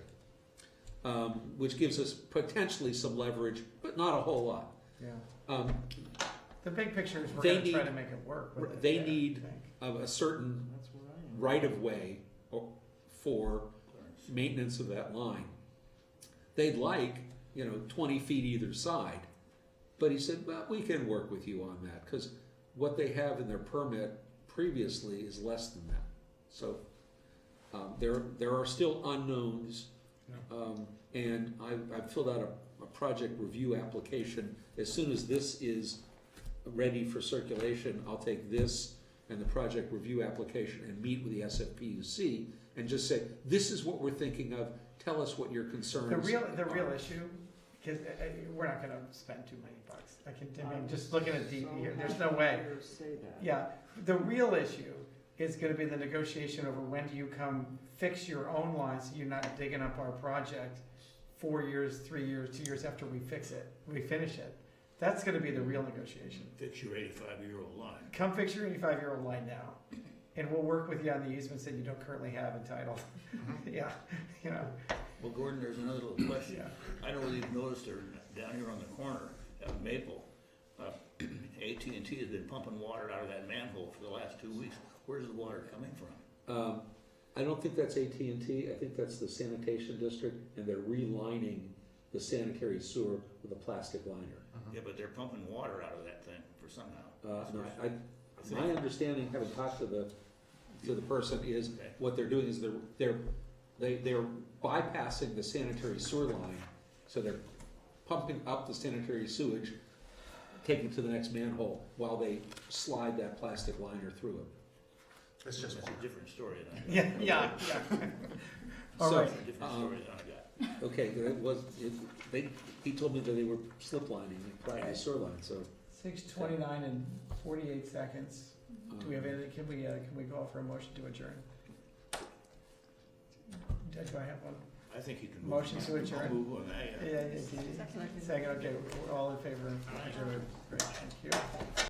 Which gives us potentially some leverage, but not a whole lot. Yeah. The big picture is we're They gonna try need- to make it work. with it, they yeah, I need think. a certain That's where I am. right-of-way for maintenance of that line. They'd like, 20 feet either side, but he said, well, we can work with you on that, because what they have in their permit previously is less than that. So, there are still unknowns, and I've filled out a project review application. As soon as this is ready for circulation, I'll take this and the project review application and meet with the SFPUC and just say, this is what we're thinking of, tell us what your concerns The real are. issue, because we're not gonna spend too many bucks. I mean, just looking at DEP here, there's no way. Say that. Yeah, the real issue is gonna be the negotiation over when do you come fix your own line so you're not digging up our project 4 years, 3 years, 2 years after we finish it. That's gonna be the real negotiation. Fix your 85-year-old line. Come fix your 85-year-old line now, and we'll work with you on the easements that you don't currently have entitled. Yeah, Well, Gordon, there's another little question. Yeah. I know whether you've noticed there, down here on the corner at Maple, AT&T has been pumping water out of that manhole for the last 2 weeks. Where's the water coming from? I don't think that's AT&T, I think that's the sanitation district, and they're relining the sanitary sewer with a plastic liner. Yeah, but they're pumping water out of that thing for somehow. No, my understanding, having talked to the person, is Okay. what they're doing is they're bypassing the sanitary sewer line, so they're pumping up the sanitary sewage, taking it to the next manhole while they slide that plastic liner through it. It's just That's one. a different story than I got. Yeah. All So, right. That's a different story than I got. Okay, he told me that they were slip lining, like the shore line, so. 6:29 and 48 seconds. Do we have anything, can we go for a motion to adjourn? Do I have one? I think you can move. Motion to adjourn. I'll move on that, yeah. Yeah, second, okay, we're all in favor of adjournment. Great, thank you.